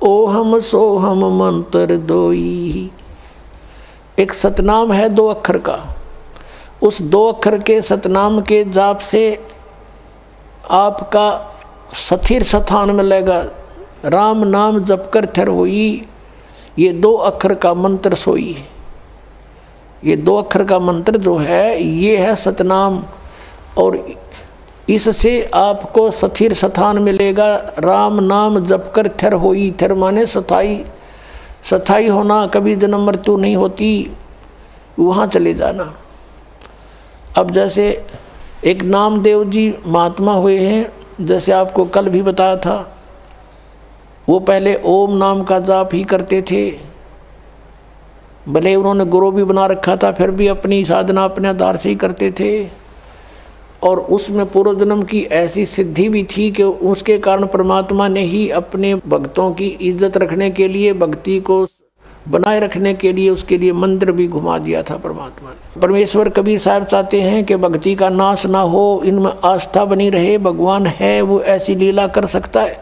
ओहम सोहम मंत्र दोई। एक सतनाम है 2 अक्षर का, उस 2 अक्षर के सतनाम के जाप से आपका स्थिर स्थान मिलेगा। राम नाम जप कर थर होई, ये 2 अक्षर का मंत्र सोई। ये 2 अक्षर का मंत्र जो है ये है सतनाम, और इससे आपको स्थिर स्थान मिलेगा। राम नाम जप कर थर होई, थर माने स्थाई, स्थाई होना, कभी जन्म मृत्यु नहीं होती, वहाँ चले जाना। अब जैसे एक नामदेव जी महात्मा हुए हैं, जैसे आपको कल भी बताया था, वो पहले ओम नाम का जाप ही करते थे। भले उन्होंने गुरु भी बना रखा था, फिर भी अपनी साधना अपने आधार से ही करते थे, और उसमें पूर्व जन्म की ऐसी सिद्धि भी थी कि उसके कारण परमात्मा ने ही अपने भक्तों की इज्जत रखने के लिए, भक्ति को बनाए रखने के लिए उसके लिए मंदिर भी घुमा दिया था परमात्मा ने। परमेश्वर कबीर साहब चाहते हैं कि भक्ति का नाश ना हो, इनमें आस्था बनी रहे। भगवान है वो ऐसी लीला कर सकता है,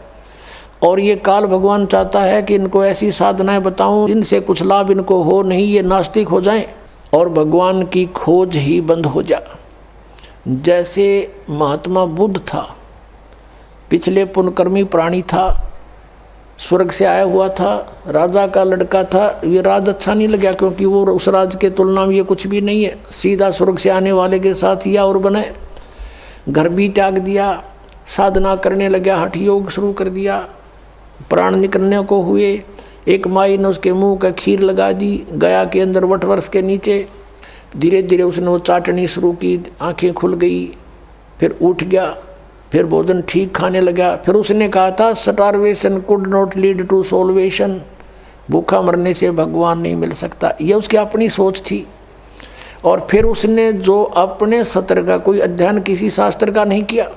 और ये काल भगवान चाहता है कि इनको ऐसी साधनाएं बताऊं इनसे कुछ लाभ इनको हो नहीं, ये नास्तिक हो जाएं और भगवान की खोज ही बंद हो जाए। जैसे महात्मा बुद्ध था, पिछले पुण्यकर्मी प्राणी था, स्वर्ग से आया हुआ था, राजा का लड़का था। ये राज अच्छा नहीं लगा क्योंकि वो उस राज के तुलना में ये कुछ भी नहीं है। सीधा स्वर्ग से आने वाले के साथ या और बने। घर भी त्याग दिया, साधना करने लगा, हठ योग शुरू कर दिया। प्राण निकलने को हुए, एक माई ने उसके मुंह का खीर लगा दी गया के अंदर वटवृक्ष के नीचे। धीरे धीरे उसने वो चाटनी शुरू की, आंखें खुल गई, फिर उठ गया, फिर भोजन ठीक खाने लगा। फिर उसने कहा था starvation could not lead to salvation, भूखा मरने से भगवान नहीं मिल सकता। ये उसकी अपनी सोच थी। और फिर उसने जो अपने सत्र का कोई अध्ययन किसी शास्त्र का नहीं किया,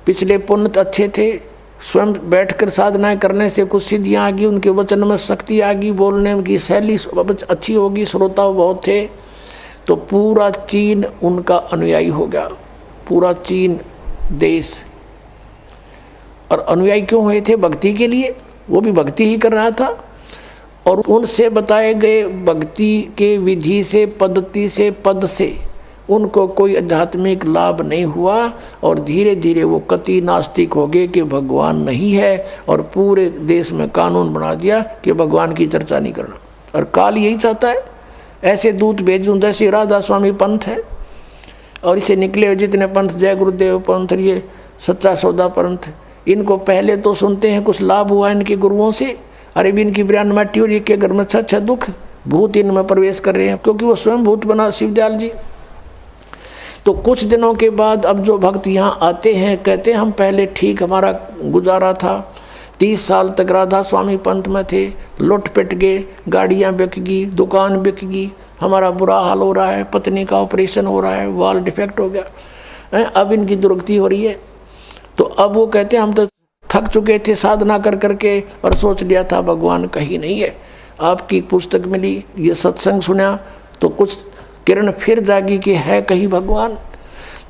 पिछले पुण्य अच्छे थे, स्वयं बैठकर साधनाएं करने से कुछ सिद्धियाँ आ गई, उनके वचन में शक्ति आ गई, बोलने की शैली अच्छी होगी, श्रोता बहुत थे, तो पूरा चीन उनका अनुयायी हो गया, पूरा चीन देश। और अनुयायी क्यों हुए थे? भक्ति के लिए। वो भी भक्ति ही कर रहा था। और उनसे बताए गए भक्ति के विधि से, पद्धति से, पद से उनको कोई आध्यात्मिक लाभ नहीं हुआ। और धीरे धीरे वो कति नास्तिक हो गए कि भगवान नहीं है, और पूरे देश में कानून बना दिया कि भगवान की चर्चा नहीं करना। और काल यही चाहता है, ऐसे दूत भेजूं जैसे राधा स्वामी पंथ है, और इसे निकले हुए जितने पंथ, जय गुरुदेव पंथ, ये सच्चा सौदा पंथ, इनको पहले तो सुनते हैं कुछ लाभ हुआ इनके गुरुओं से, अरे भी इनकी ब्रांड मट्टी और ये के घर में अच्छा दुख, भूत इनमें प्रवेश कर रहे हैं, क्योंकि वो स्वयं भूत बना शिवदयाल जी। तो कुछ दिनों के बाद अब जो भक्त यहाँ आते हैं, कहते हैं हम पहले ठीक हमारा गुजारा था, 30 साल तक राधा स्वामी पंथ में थे, लुट पिट गए, गाड़ियाँ बिक गई, दुकान बिक गई, हमारा बुरा हाल हो रहा है, पत्नी का ऑपरेशन हो रहा है, वाल डिफेक्ट हो गया, अब इनकी दुर्गति हो रही है। तो अब वो कहते हैं हम तो थक चुके थे साधना कर करके, और सोच लिया था भगवान कहीं नहीं है। आपकी पुस्तक मिली, ये सत्संग सुना तो कुछ किरण फिर जागी कि है कहीं भगवान।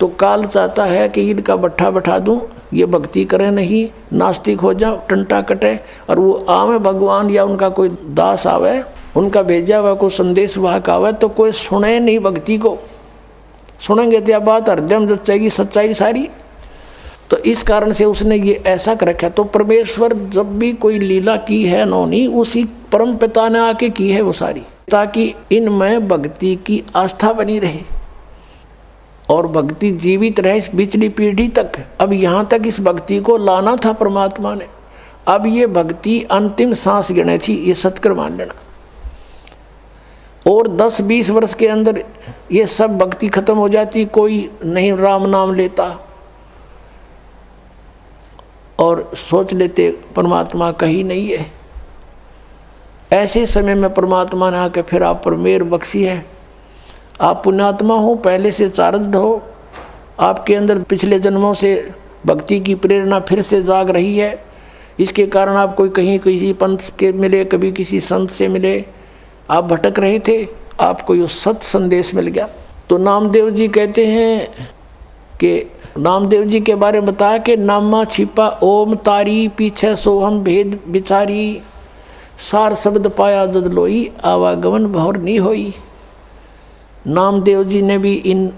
तो काल चाहता है कि इनका बट्ठा बैठा दूं, ये भक्ति करें नहीं, नास्तिक हो जाओ, टंटा कटे, और वो आवे भगवान या उनका कोई दास आवे, उनका भेजा हुआ कोई संदेश वाहक आवे, तो कोई सुने नहीं भक्ति को। सुनेंगे तो यह बात हृदय में जचेगी सच्चाई सारी। तो इस कारण से उसने ये ऐसा कर रखा। तो परमेश्वर जब भी कोई लीला की है नौनी, उसी परम पिता ने आके की है वो सारी, ताकि इनमें भक्ति की आस्था बनी रहे और भक्ति जीवित रहे इस पिछली पीढ़ी तक। अब यहाँ तक इस भक्ति को लाना था परमात्मा ने। अब ये भक्ति अंतिम सांस गिने थी, ये सत्कर मान लेना। और 10-20 वर्ष के अंदर ये सब भक्ति खत्म हो जाती, कोई नहीं राम नाम लेता, और सोच लेते परमात्मा कहीं नहीं है। ऐसे समय में परमात्मा ने आके फिर आप पर मेहर बख्शी है। आप पुण्यात्मा हो, पहले से चार्जड हो, आपके अंदर पिछले जन्मों से भक्ति की प्रेरणा फिर से जाग रही है। इसके कारण आप कोई कहीं किसी पंथ के मिले, कभी किसी संत से मिले, आप भटक रहे थे, आपको ये सत संदेश मिल गया। तो नामदेव जी कहते हैं कि नामदेव जी के बारे में बताया कि नामा छिपा ओम तारी, पीछे सोहम भेद बिचारी, सार शब्द पाया जद लोई, आवागमन भौर नहीं होई। नामदेव जी ने भी इन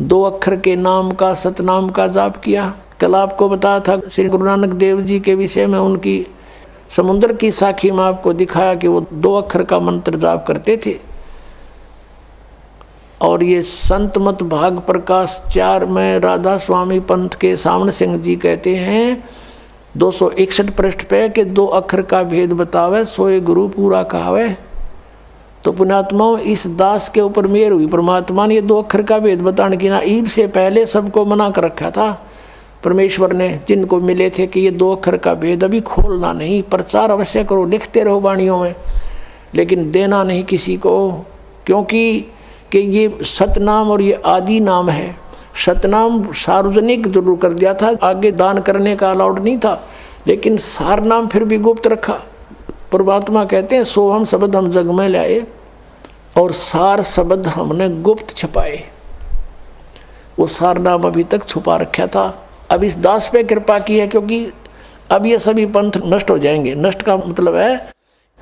2 अक्षर के नाम का, सतनाम का जाप किया। कल आपको बताया था श्री गुरु नानक देव जी के विषय में, उनकी समुद्र की साखी में आपको दिखाया कि वो 2 अक्षर का मंत्र जाप करते थे। और ये संत मत भाग प्रकाश 4 में राधा स्वामी पंथ के सामने सिंह जी कहते हैं 261 पृष्ठ पे कि 2 अक्षर का भेद बतावे, सोए गुरु पूरा कहावे। तो पुण्यात्माओं, इस दास के ऊपर मेहर हुई। परमात्मा ने ये 2 अक्षर का भेद बताने की ना ईब से पहले सबको मना कर रखा था परमेश्वर ने, जिनको मिले थे कि ये 2 अक्षर का भेद अभी खोलना नहीं, प्रचार अवश्य करो, लिखते रहो वाणियों में, लेकिन देना नहीं किसी को, क्योंकि कि ये सतनाम और ये आदि नाम है। सतनाम सार्वजनिक जरूर कर दिया था, आगे दान करने का अलाउड नहीं था, लेकिन सार नाम फिर भी गुप्त रखा। परमात्मा कहते हैं सोहम शब्द हम जग में लाए और सार शब्द हमने गुप्त छुपाए। वो सार नाम अभी तक छुपा रखा था। अब इस दास पे कृपा की है, क्योंकि अब ये सभी पंथ नष्ट हो जाएंगे। नष्ट का मतलब है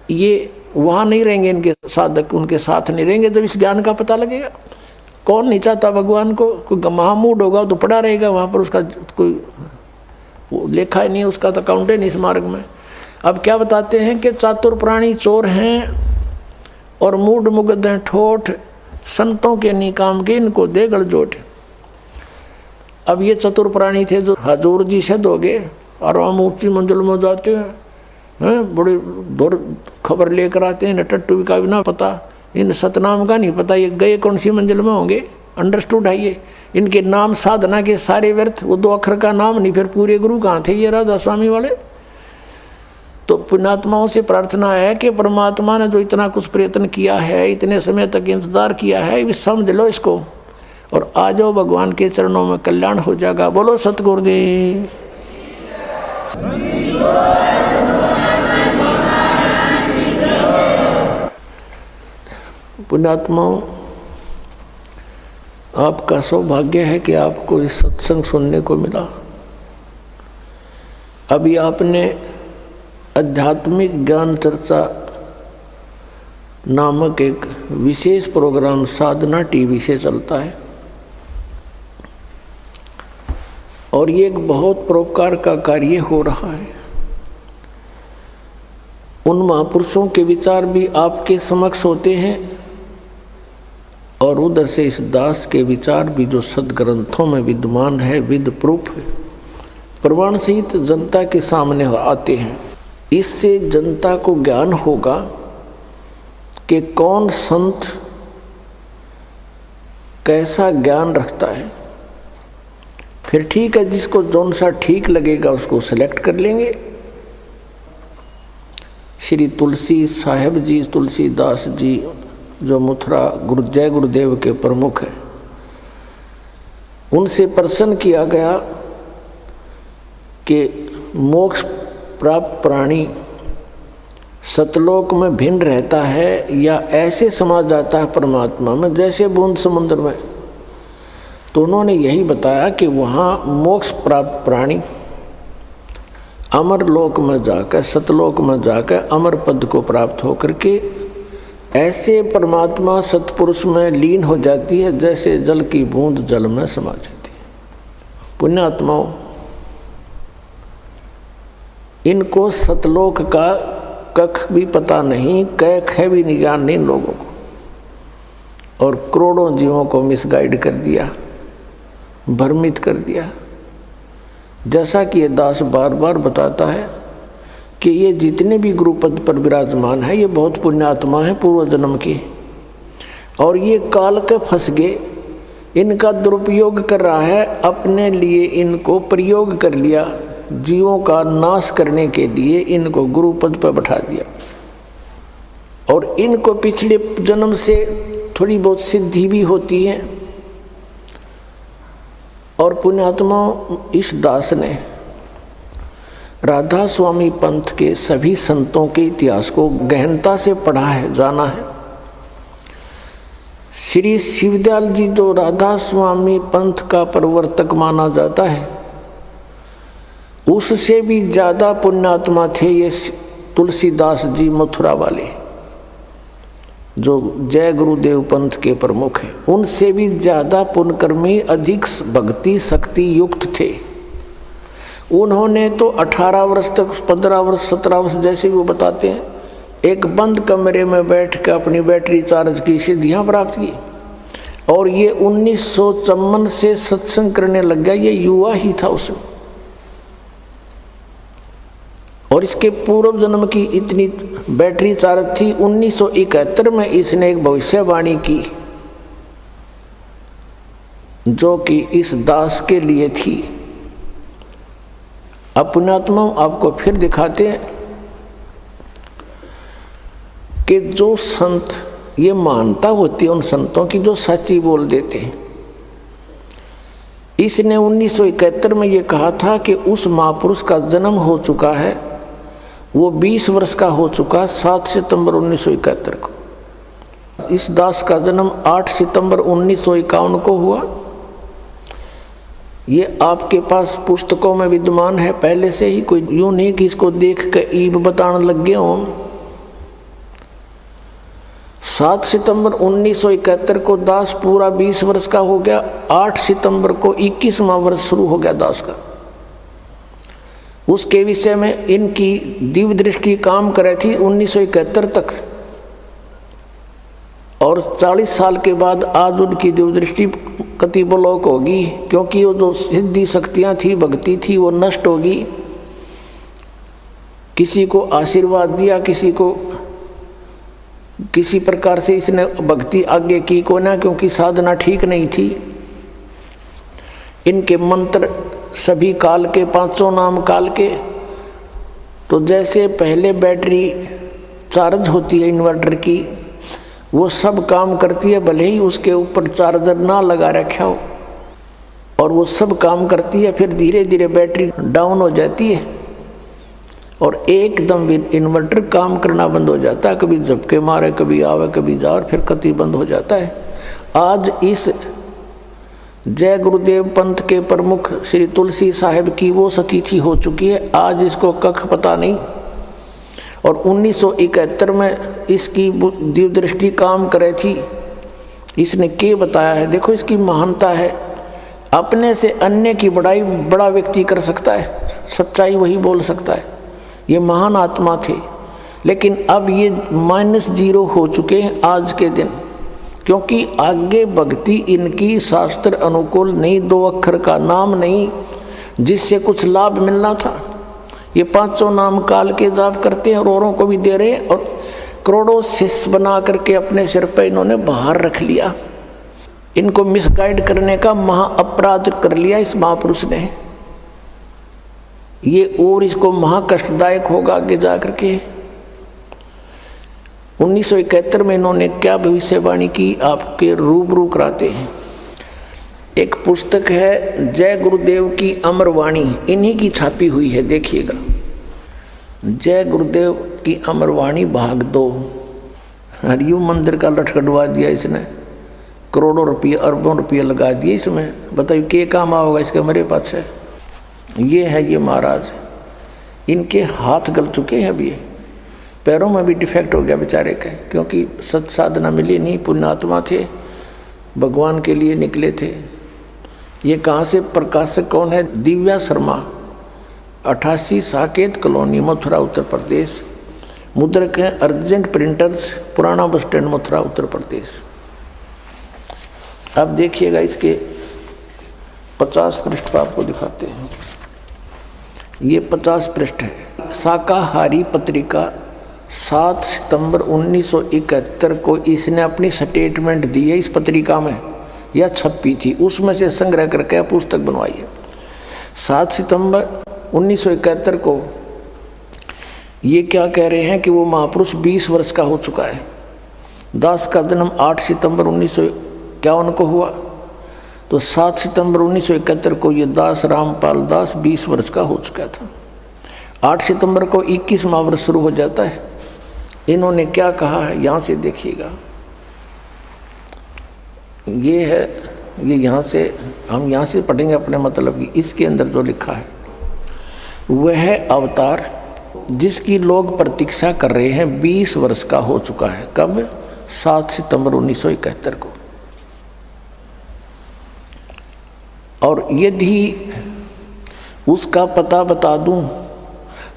ये वहाँ नहीं रहेंगे, इनके साधक उनके साथ नहीं रहेंगे। जब इस ज्ञान का पता लगेगा, कौन नहीं चाहता भगवान को, कोई महामूड होगा तो पड़ा रहेगा वहाँ पर, उसका कोई लेखा ही नहीं, उसका तो अकाउंट ही नहीं इस मार्ग में। अब क्या बताते हैं कि चातुर प्राणी चोर हैं और मूड मुग्ध हैं ठोठ, संतों के निकाम के इनको दे गलजोट। अब ये चतुर प्राणी थे जो हजूर जी से दोगे और हम ऊंची मंजिल में जाते हैं, बड़े दूर खबर लेकर आते हैं, टट्टू का भी ना पता, इन सतनाम का नहीं पता, ये गए कौन सी मंजिल में होंगे। अंडरस्टूड है ये, इनके नाम साधना के सारे व्यर्थ, वो 2 अक्षर का नाम नहीं, फिर पूरे गुरु कहाँ थे ये राधा स्वामी वाले। तो पुण्यात्माओं से प्रार्थना है कि परमात्मा ने जो इतना कुछ प्रयत्न किया है, इतने समय तक इंतजार किया है, भी समझ लो इसको और आ जाओ भगवान के चरणों में, कल्याण हो जाएगा। बोलो सतगुरुदेव। पुण्यात्माओं, आपका सौभाग्य है कि आपको इस सत्संग सुनने को मिला। अभी आपने आध्यात्मिक ज्ञान चर्चा नामक एक विशेष प्रोग्राम साधना टीवी से चलता है और ये एक बहुत परोपकार का कार्य हो रहा है। उन महापुरुषों के विचार भी आपके समक्ष होते हैं और उधर से इस दास के विचार भी जो सदग्रंथों में विद्यमान है, विद प्रूफ है, प्रमाण सहित जनता के सामने आते हैं। इससे जनता को ज्ञान होगा कि कौन संत कैसा ज्ञान रखता है। फिर ठीक है, जिसको जौन सा ठीक लगेगा उसको सेलेक्ट कर लेंगे। श्री तुलसी साहेब जी, तुलसीदास जी जो मथुरा जय गुरुदेव के प्रमुख हैं, उनसे प्रश्न किया गया कि मोक्ष प्राप्त प्राणी सतलोक में भिन्न रहता है या ऐसे समा जाता है परमात्मा में जैसे बूंद समुद्र में। तो उन्होंने यही बताया कि वहाँ मोक्ष प्राप्त प्राणी अमर लोक में जाकर, सतलोक में जाकर अमर पद को प्राप्त होकर के ऐसे परमात्मा सतपुरुष में लीन हो जाती है जैसे जल की बूंद जल में समा जाती है। पुण्यात्माओं, इनको सतलोक का कख भी पता नहीं, क ख भी ज्ञान नहीं लोगों को, और करोड़ों जीवों को मिसगाइड कर दिया, भ्रमित कर दिया। जैसा कि ये दास बार बार बताता है कि ये जितने भी गुरुपद पर विराजमान है ये बहुत पुण्यात्मा है पूर्व जन्म की, और ये काल के फंस गए, इनका दुरुपयोग कर रहा है, अपने लिए इनको प्रयोग कर लिया, जीवों का नाश करने के लिए इनको गुरुपद पर बैठा दिया। और इनको पिछले जन्म से थोड़ी बहुत सिद्धि भी होती है। और पुण्यात्मा, इस दास ने राधा स्वामी पंथ के सभी संतों के इतिहास को गहनता से पढ़ा है, जाना है। श्री शिवदयाल जी जो राधा स्वामी पंथ का प्रवर्तक माना जाता है, उससे भी ज़्यादा पुण्यात्मा थे ये तुलसीदास जी मथुरा वाले जो जय गुरुदेव पंथ के प्रमुख हैं। उनसे भी ज़्यादा पुण्यकर्मी, अधिक भक्ति शक्ति युक्त थे। उन्होंने तो 18 वर्ष तक, 15 वर्ष, 17 वर्ष जैसे वो बताते हैं, एक बंद कमरे में बैठ कर अपनी बैटरी चार्ज की सिद्धियाँ प्राप्त की। और ये 1954 से सत्संग करने लग गया, ये युवा ही था उसमें। और इसके पूर्व जन्म की इतनी बैटरी चार्ज थी। 1971 में इसने एक भविष्यवाणी की जो कि इस दास के लिए थी। अब पुण्यात्मा आपको फिर दिखाते हैं कि जो संत, ये मानता होती है उन संतों की जो सच्ची बोल देते हैं। इसने 1971 में ये कहा था कि उस महापुरुष का जन्म हो चुका है, वो 20 वर्ष का हो चुका, 7 सितंबर 1971 को। इस दास का जन्म 8 सितंबर 1951 को हुआ। ये आपके पास पुस्तकों में विद्यमान है पहले से ही, कोई यूँ नहीं कि इसको देख कर ईब बताने लग गए हों। 7 सितंबर 1971 को दास पूरा 20 वर्ष का हो गया। 8 सितंबर को 21वां वर्ष शुरू हो गया दास का। उसके विषय में इनकी दिव्य दृष्टि काम करे थी 1971 तक, और 40 साल के बाद आज उनकी दिव्य दृष्टि कति ब्लॉक होगी, क्योंकि वो जो सिद्धि शक्तियाँ थी, भक्ति थी, वो नष्ट होगी। किसी को आशीर्वाद दिया, किसी को किसी प्रकार से इसने भक्ति आगे की को ना, क्योंकि साधना ठीक नहीं थी। इनके मंत्र सभी काल के, 500 नाम काल के। तो जैसे पहले बैटरी चार्ज होती है इन्वर्टर की, वो सब काम करती है, भले ही उसके ऊपर चार्जर ना लगा रखा हो, और वो सब काम करती है। फिर धीरे धीरे बैटरी डाउन हो जाती है और एकदम इन्वर्टर काम करना बंद हो जाता है। कभी झपके मारे, कभी आवे, कभी जा, और फिर कति बंद हो जाता है। आज इस जय गुरुदेव पंथ के प्रमुख श्री तुलसी साहिब की वो सतिथि हो चुकी है। आज इसको कख पता नहीं, और 1971 में इसकी दिव्य दृष्टि काम करे थी। इसने क्या बताया है, देखो इसकी महानता है। अपने से अन्य की बड़ाई बड़ा व्यक्ति कर सकता है, सच्चाई वही बोल सकता है। ये महान आत्मा थे, लेकिन अब ये -0 हो चुके हैं आज के दिन, क्योंकि आगे भक्ति इनकी शास्त्र अनुकूल नहीं, 2 अक्षर का नाम नहीं जिससे कुछ लाभ मिलना था। ये 500 नाम काल के जाप करते हैं और औरों को भी दे रहे हैं, और करोड़ों शिष्य बना करके अपने सिर पर इन्होंने बाहर रख लिया। इनको मिसगाइड करने का महा अपराध कर लिया इस महापुरुष ने। ये और इसको महा कष्टदायक होगा आगे जा करके। 1971 में इन्होंने क्या भविष्यवाणी की, आपके रूबरू कराते हैं। एक पुस्तक है जय गुरुदेव की अमर वाणी, इन्हीं की छापी हुई है, देखिएगा। जय गुरुदेव की अमर वाणी भाग 2। हरिओम मंदिर का लटकटवा दिया इसने, करोड़ों रुपये, अरबों रुपये लगा दिए इसमें। बताइए क्या काम आओगा इसके मेरे पास है। ये है ये महाराज, इनके हाथ गल चुके हैं अभी, पैरों में भी डिफेक्ट हो गया बेचारे के, क्योंकि सत साधना मिली नहीं। पुण्यात्मा थे, भगवान के लिए निकले थे। ये कहाँ से, प्रकाशक कौन है, दिव्या शर्मा, 88 साकेत कॉलोनी, मथुरा उत्तर प्रदेश। मुद्रक हैं अर्जेंट प्रिंटर्स, पुराना बस स्टैंड, मथुरा उत्तर प्रदेश। अब देखिएगा इसके 50 पृष्ठ पर आपको दिखाते हैं। ये 50 पृष्ठ है। शाकाहारी पत्रिका 7 सितंबर 1971 को इसने अपनी स्टेटमेंट दी है। इस पत्रिका में यह छपी थी, उसमें से संग्रह करके पुस्तक बनवाई है। 7 सितंबर 1971 को ये क्या कह रहे हैं कि वो महापुरुष 20 वर्ष का हो चुका है। दास का जन्म 8 सितंबर 1951 को हुआ, तो 7 सितंबर 1971 को ये दास रामपाल दास 20 वर्ष का हो चुका था। 8 सितंबर को 21वां वर्ष शुरू हो जाता है। इन्होंने क्या कहा है यहाँ से देखिएगा। ये है, ये यहाँ से हम यहाँ से पढ़ेंगे अपने मतलब की। इसके अंदर जो लिखा है, वह अवतार जिसकी लोग प्रतीक्षा कर रहे हैं 20 वर्ष का हो चुका है। कब? 7 सितंबर 1971 को। और यदि उसका पता बता दूं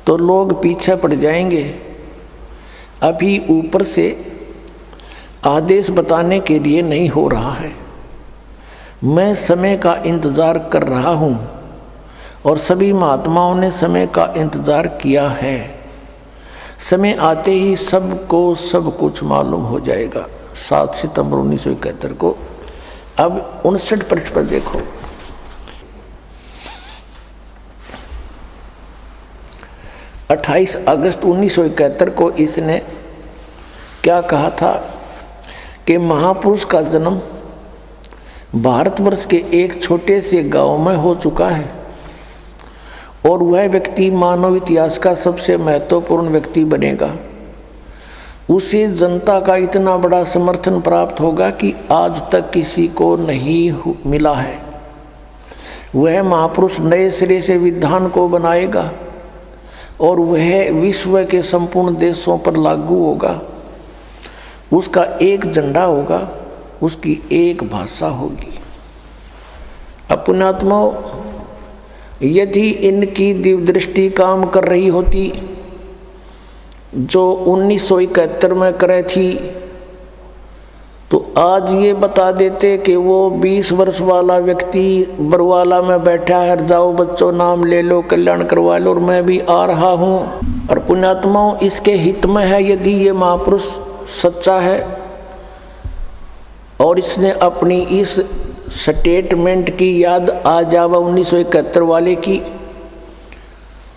तो लोग पीछे पड़ जाएंगे। अभी ऊपर से आदेश बताने के लिए नहीं हो रहा है। मैं समय का इंतज़ार कर रहा हूँ और सभी महात्माओं ने समय का इंतज़ार किया है। समय आते ही सबको सब कुछ मालूम हो जाएगा। 7 सितंबर 1971 को। अब 59 पृष्ठ पर देखो। 28 अगस्त 1971 को इसने क्या कहा था कि महापुरुष का जन्म भारतवर्ष के एक छोटे से गांव में हो चुका है और वह व्यक्ति मानव इतिहास का सबसे महत्वपूर्ण व्यक्ति बनेगा। उसे जनता का इतना बड़ा समर्थन प्राप्त होगा कि आज तक किसी को नहीं मिला है। वह महापुरुष नए सिरे से विधान को बनाएगा और वह विश्व के संपूर्ण देशों पर लागू होगा। उसका एक झंडा होगा, उसकी एक भाषा होगी। पुण्यात्माओं, यदि इनकी दिव्य दृष्टि काम कर रही होती जो 1971 में करे थी, तो आज ये बता देते कि वो 20 वर्ष वाला व्यक्ति बरवाला में बैठा है, जाओ बच्चों नाम ले लो, कल्याण करवा लो, और मैं भी आ रहा हूँ। और पुण्यात्माओं, इसके हित में है यदि ये महापुरुष सच्चा है और इसने अपनी इस स्टेटमेंट की याद आ जावा 1971 वाले की,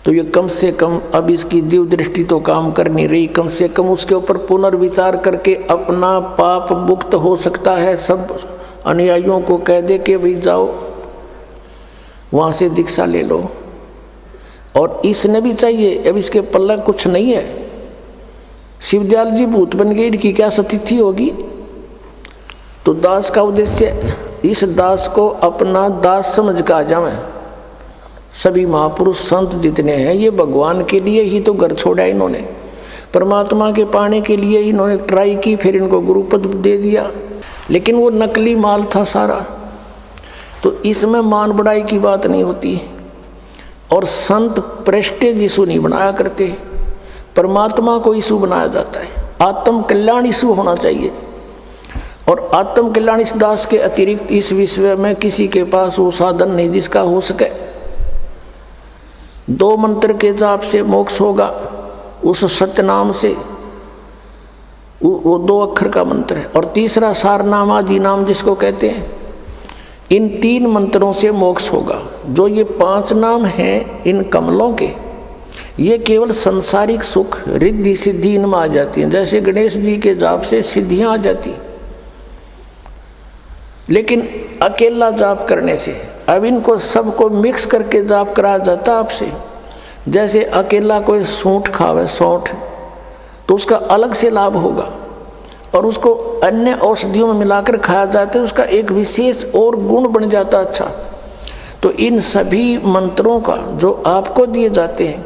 तो ये कम से कम अब इसकी दिव्य दृष्टि तो काम कर नहीं रही, कम से कम उसके ऊपर पुनर्विचार करके अपना पाप मुक्त हो सकता है। सब अनुयायियों को कह दे कि भाई जाओ वहाँ से दीक्षा ले लो। और इसने भी चाहिए, अब इसके पल्ला कुछ नहीं है। शिवदयाल जी भूत बन गए, इनकी क्या स्थिति होगी? तो दास का उद्देश्य इस दास को अपना दास समझ का आ जाए। सभी महापुरुष संत जितने हैं ये भगवान के लिए ही तो घर छोड़ा, इन्होंने परमात्मा के पाने के लिए इन्होंने ट्राई की, फिर इनको गुरुपद दे दिया, लेकिन वो नकली माल था सारा। तो इसमें मान बढ़ाई की बात नहीं होती। और संत प्रेस्टेज इशू नहीं बनाया करते, परमात्मा को इशू बनाया जाता है। आत्म कल्याण इशू होना चाहिए। और आत्म कल्याण इस दास के अतिरिक्त इस विश्व में किसी के पास वो साधन नहीं जिसका हो सके। 2 मंत्र के जाप से मोक्ष होगा, उस सत्य नाम से, वो 2 अक्षर का मंत्र है। और तीसरा सारनाम आदि नाम जिसको कहते हैं, इन 3 मंत्रों से मोक्ष होगा। जो ये 5 नाम हैं इन कमलों के, ये केवल सांसारिक सुख रिद्धि सिद्धि इनमें आ जाती हैं। जैसे गणेश जी के जाप से सिद्धियां आ जाती, लेकिन अकेला जाप करने से अब इनको सबको मिक्स करके जाप कराया जाता आपसे। जैसे अकेला कोई सूंठ खावे, सौंठ, तो उसका अलग से लाभ होगा, और उसको अन्य औषधियों में मिलाकर खाया जाता है, उसका एक विशेष और गुण बन जाता अच्छा। तो इन सभी मंत्रों का जो आपको दिए जाते हैं,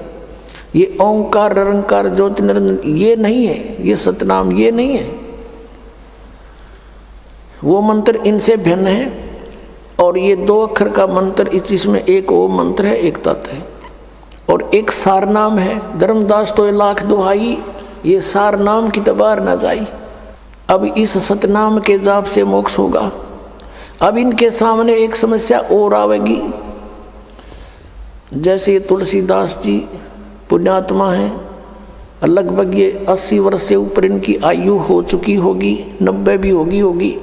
ये ओंकार, निरंकार, ज्योति निरंजन, ये नहीं है, ये सतनाम ये नहीं है। वो मंत्र इनसे भिन्न है। और ये 2 अक्षर का मंत्र, इसमें एक ओम मंत्र है, एक तत् है, और एक सारनाम है। धर्मदास तो 1,00,000 दुहाई, ये सारनाम की तबार न जाई। अब इस सतनाम के जाप से मोक्ष होगा। अब इनके सामने एक समस्या और आवेगी। जैसे तुलसीदास जी पुण्यात्मा हैं, लगभग ये 80 वर्ष से ऊपर इनकी आयु हो चुकी होगी, 90 भी होगी।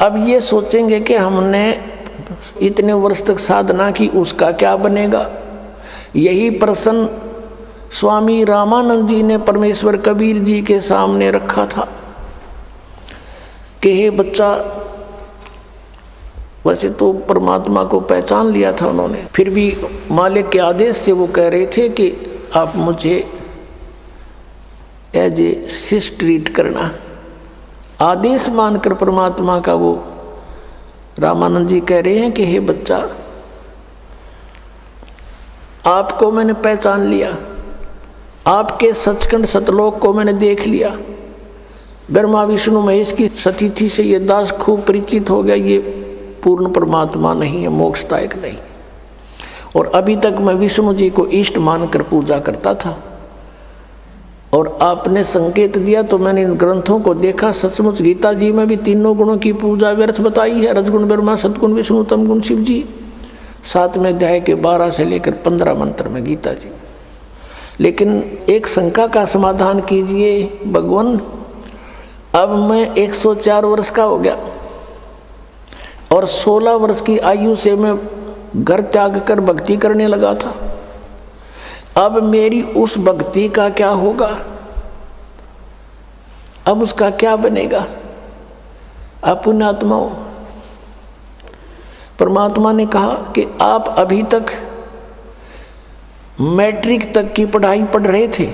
अब ये सोचेंगे कि हमने इतने वर्ष तक साधना की, उसका क्या बनेगा? यही प्रश्न स्वामी रामानंद जी ने परमेश्वर कबीर जी के सामने रखा था कि हे बच्चा, वैसे तो परमात्मा को पहचान लिया था उन्होंने, फिर भी मालिक के आदेश से वो कह रहे थे कि आप मुझे एज ए शिष्य ट्रीट करना। आदेश मानकर परमात्मा का वो रामानंद जी कह रहे हैं कि हे बच्चा, आपको मैंने पहचान लिया, आपके सचखंड सतलोक को मैंने देख लिया। ब्रह्मा विष्णु महेश की स्थिति से ये दास खूब परिचित हो गया, ये पूर्ण परमात्मा नहीं है, मोक्षदायक नहीं। और अभी तक मैं विष्णु जी को इष्ट मानकर पूजा करता था, और आपने संकेत दिया तो मैंने इन ग्रंथों को देखा। सचमुच गीता जी में भी 3 गुणों की पूजा व्यर्थ बताई है, रजगुण ब्रह्मा, सतगुण विष्णु, तमगुण शिव जी। 7वें अध्याय के 12 से लेकर 15 मंत्र में गीता जी। लेकिन एक शंका का समाधान कीजिए भगवान, अब मैं 104 वर्ष का हो गया और 16 वर्ष की आयु से मैं घर त्याग कर भक्ति करने लगा था। अब मेरी उस भक्ति का क्या होगा? अब उसका क्या बनेगा? आप पुण्यात्माओं, परमात्मा ने कहा कि आप अभी तक मैट्रिक तक की पढ़ाई पढ़ रहे थे,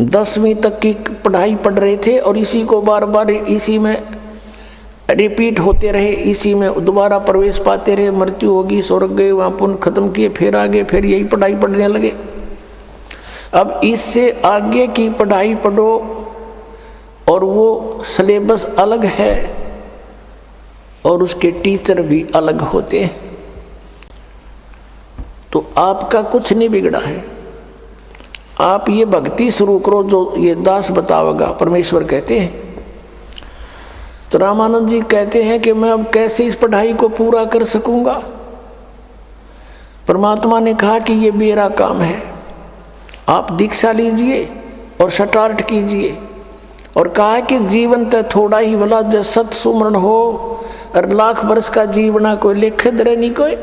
10वीं तक की पढ़ाई पढ़ रहे थे, और इसी को बार बार इसी में रिपीट होते रहे, इसी में दोबारा प्रवेश पाते रहे। मृत्यु होगी, स्वर्ग गए, वहाँ पुण्य खत्म किए, फिर आगे फिर यही पढ़ाई पढ़ने लगे। अब इससे आगे की पढ़ाई पढ़ो, और वो सिलेबस अलग है और उसके टीचर भी अलग होते हैं। तो आपका कुछ नहीं बिगड़ा है। आप ये भक्ति शुरू करो जो ये दास बतावेगा, परमेश्वर कहते हैं। तो रामानंद जी कहते हैं कि मैं अब कैसे इस पढ़ाई को पूरा कर सकूंगा। परमात्मा ने कहा कि ये मेरा काम है, आप दीक्षा लीजिए और स्टार्ट कीजिए। और कहा कि जीवन तो थोड़ा ही भला, जब सत सुमरण हो और लाख वर्ष का जीवना कोई लेखे दरे नहीं कोई।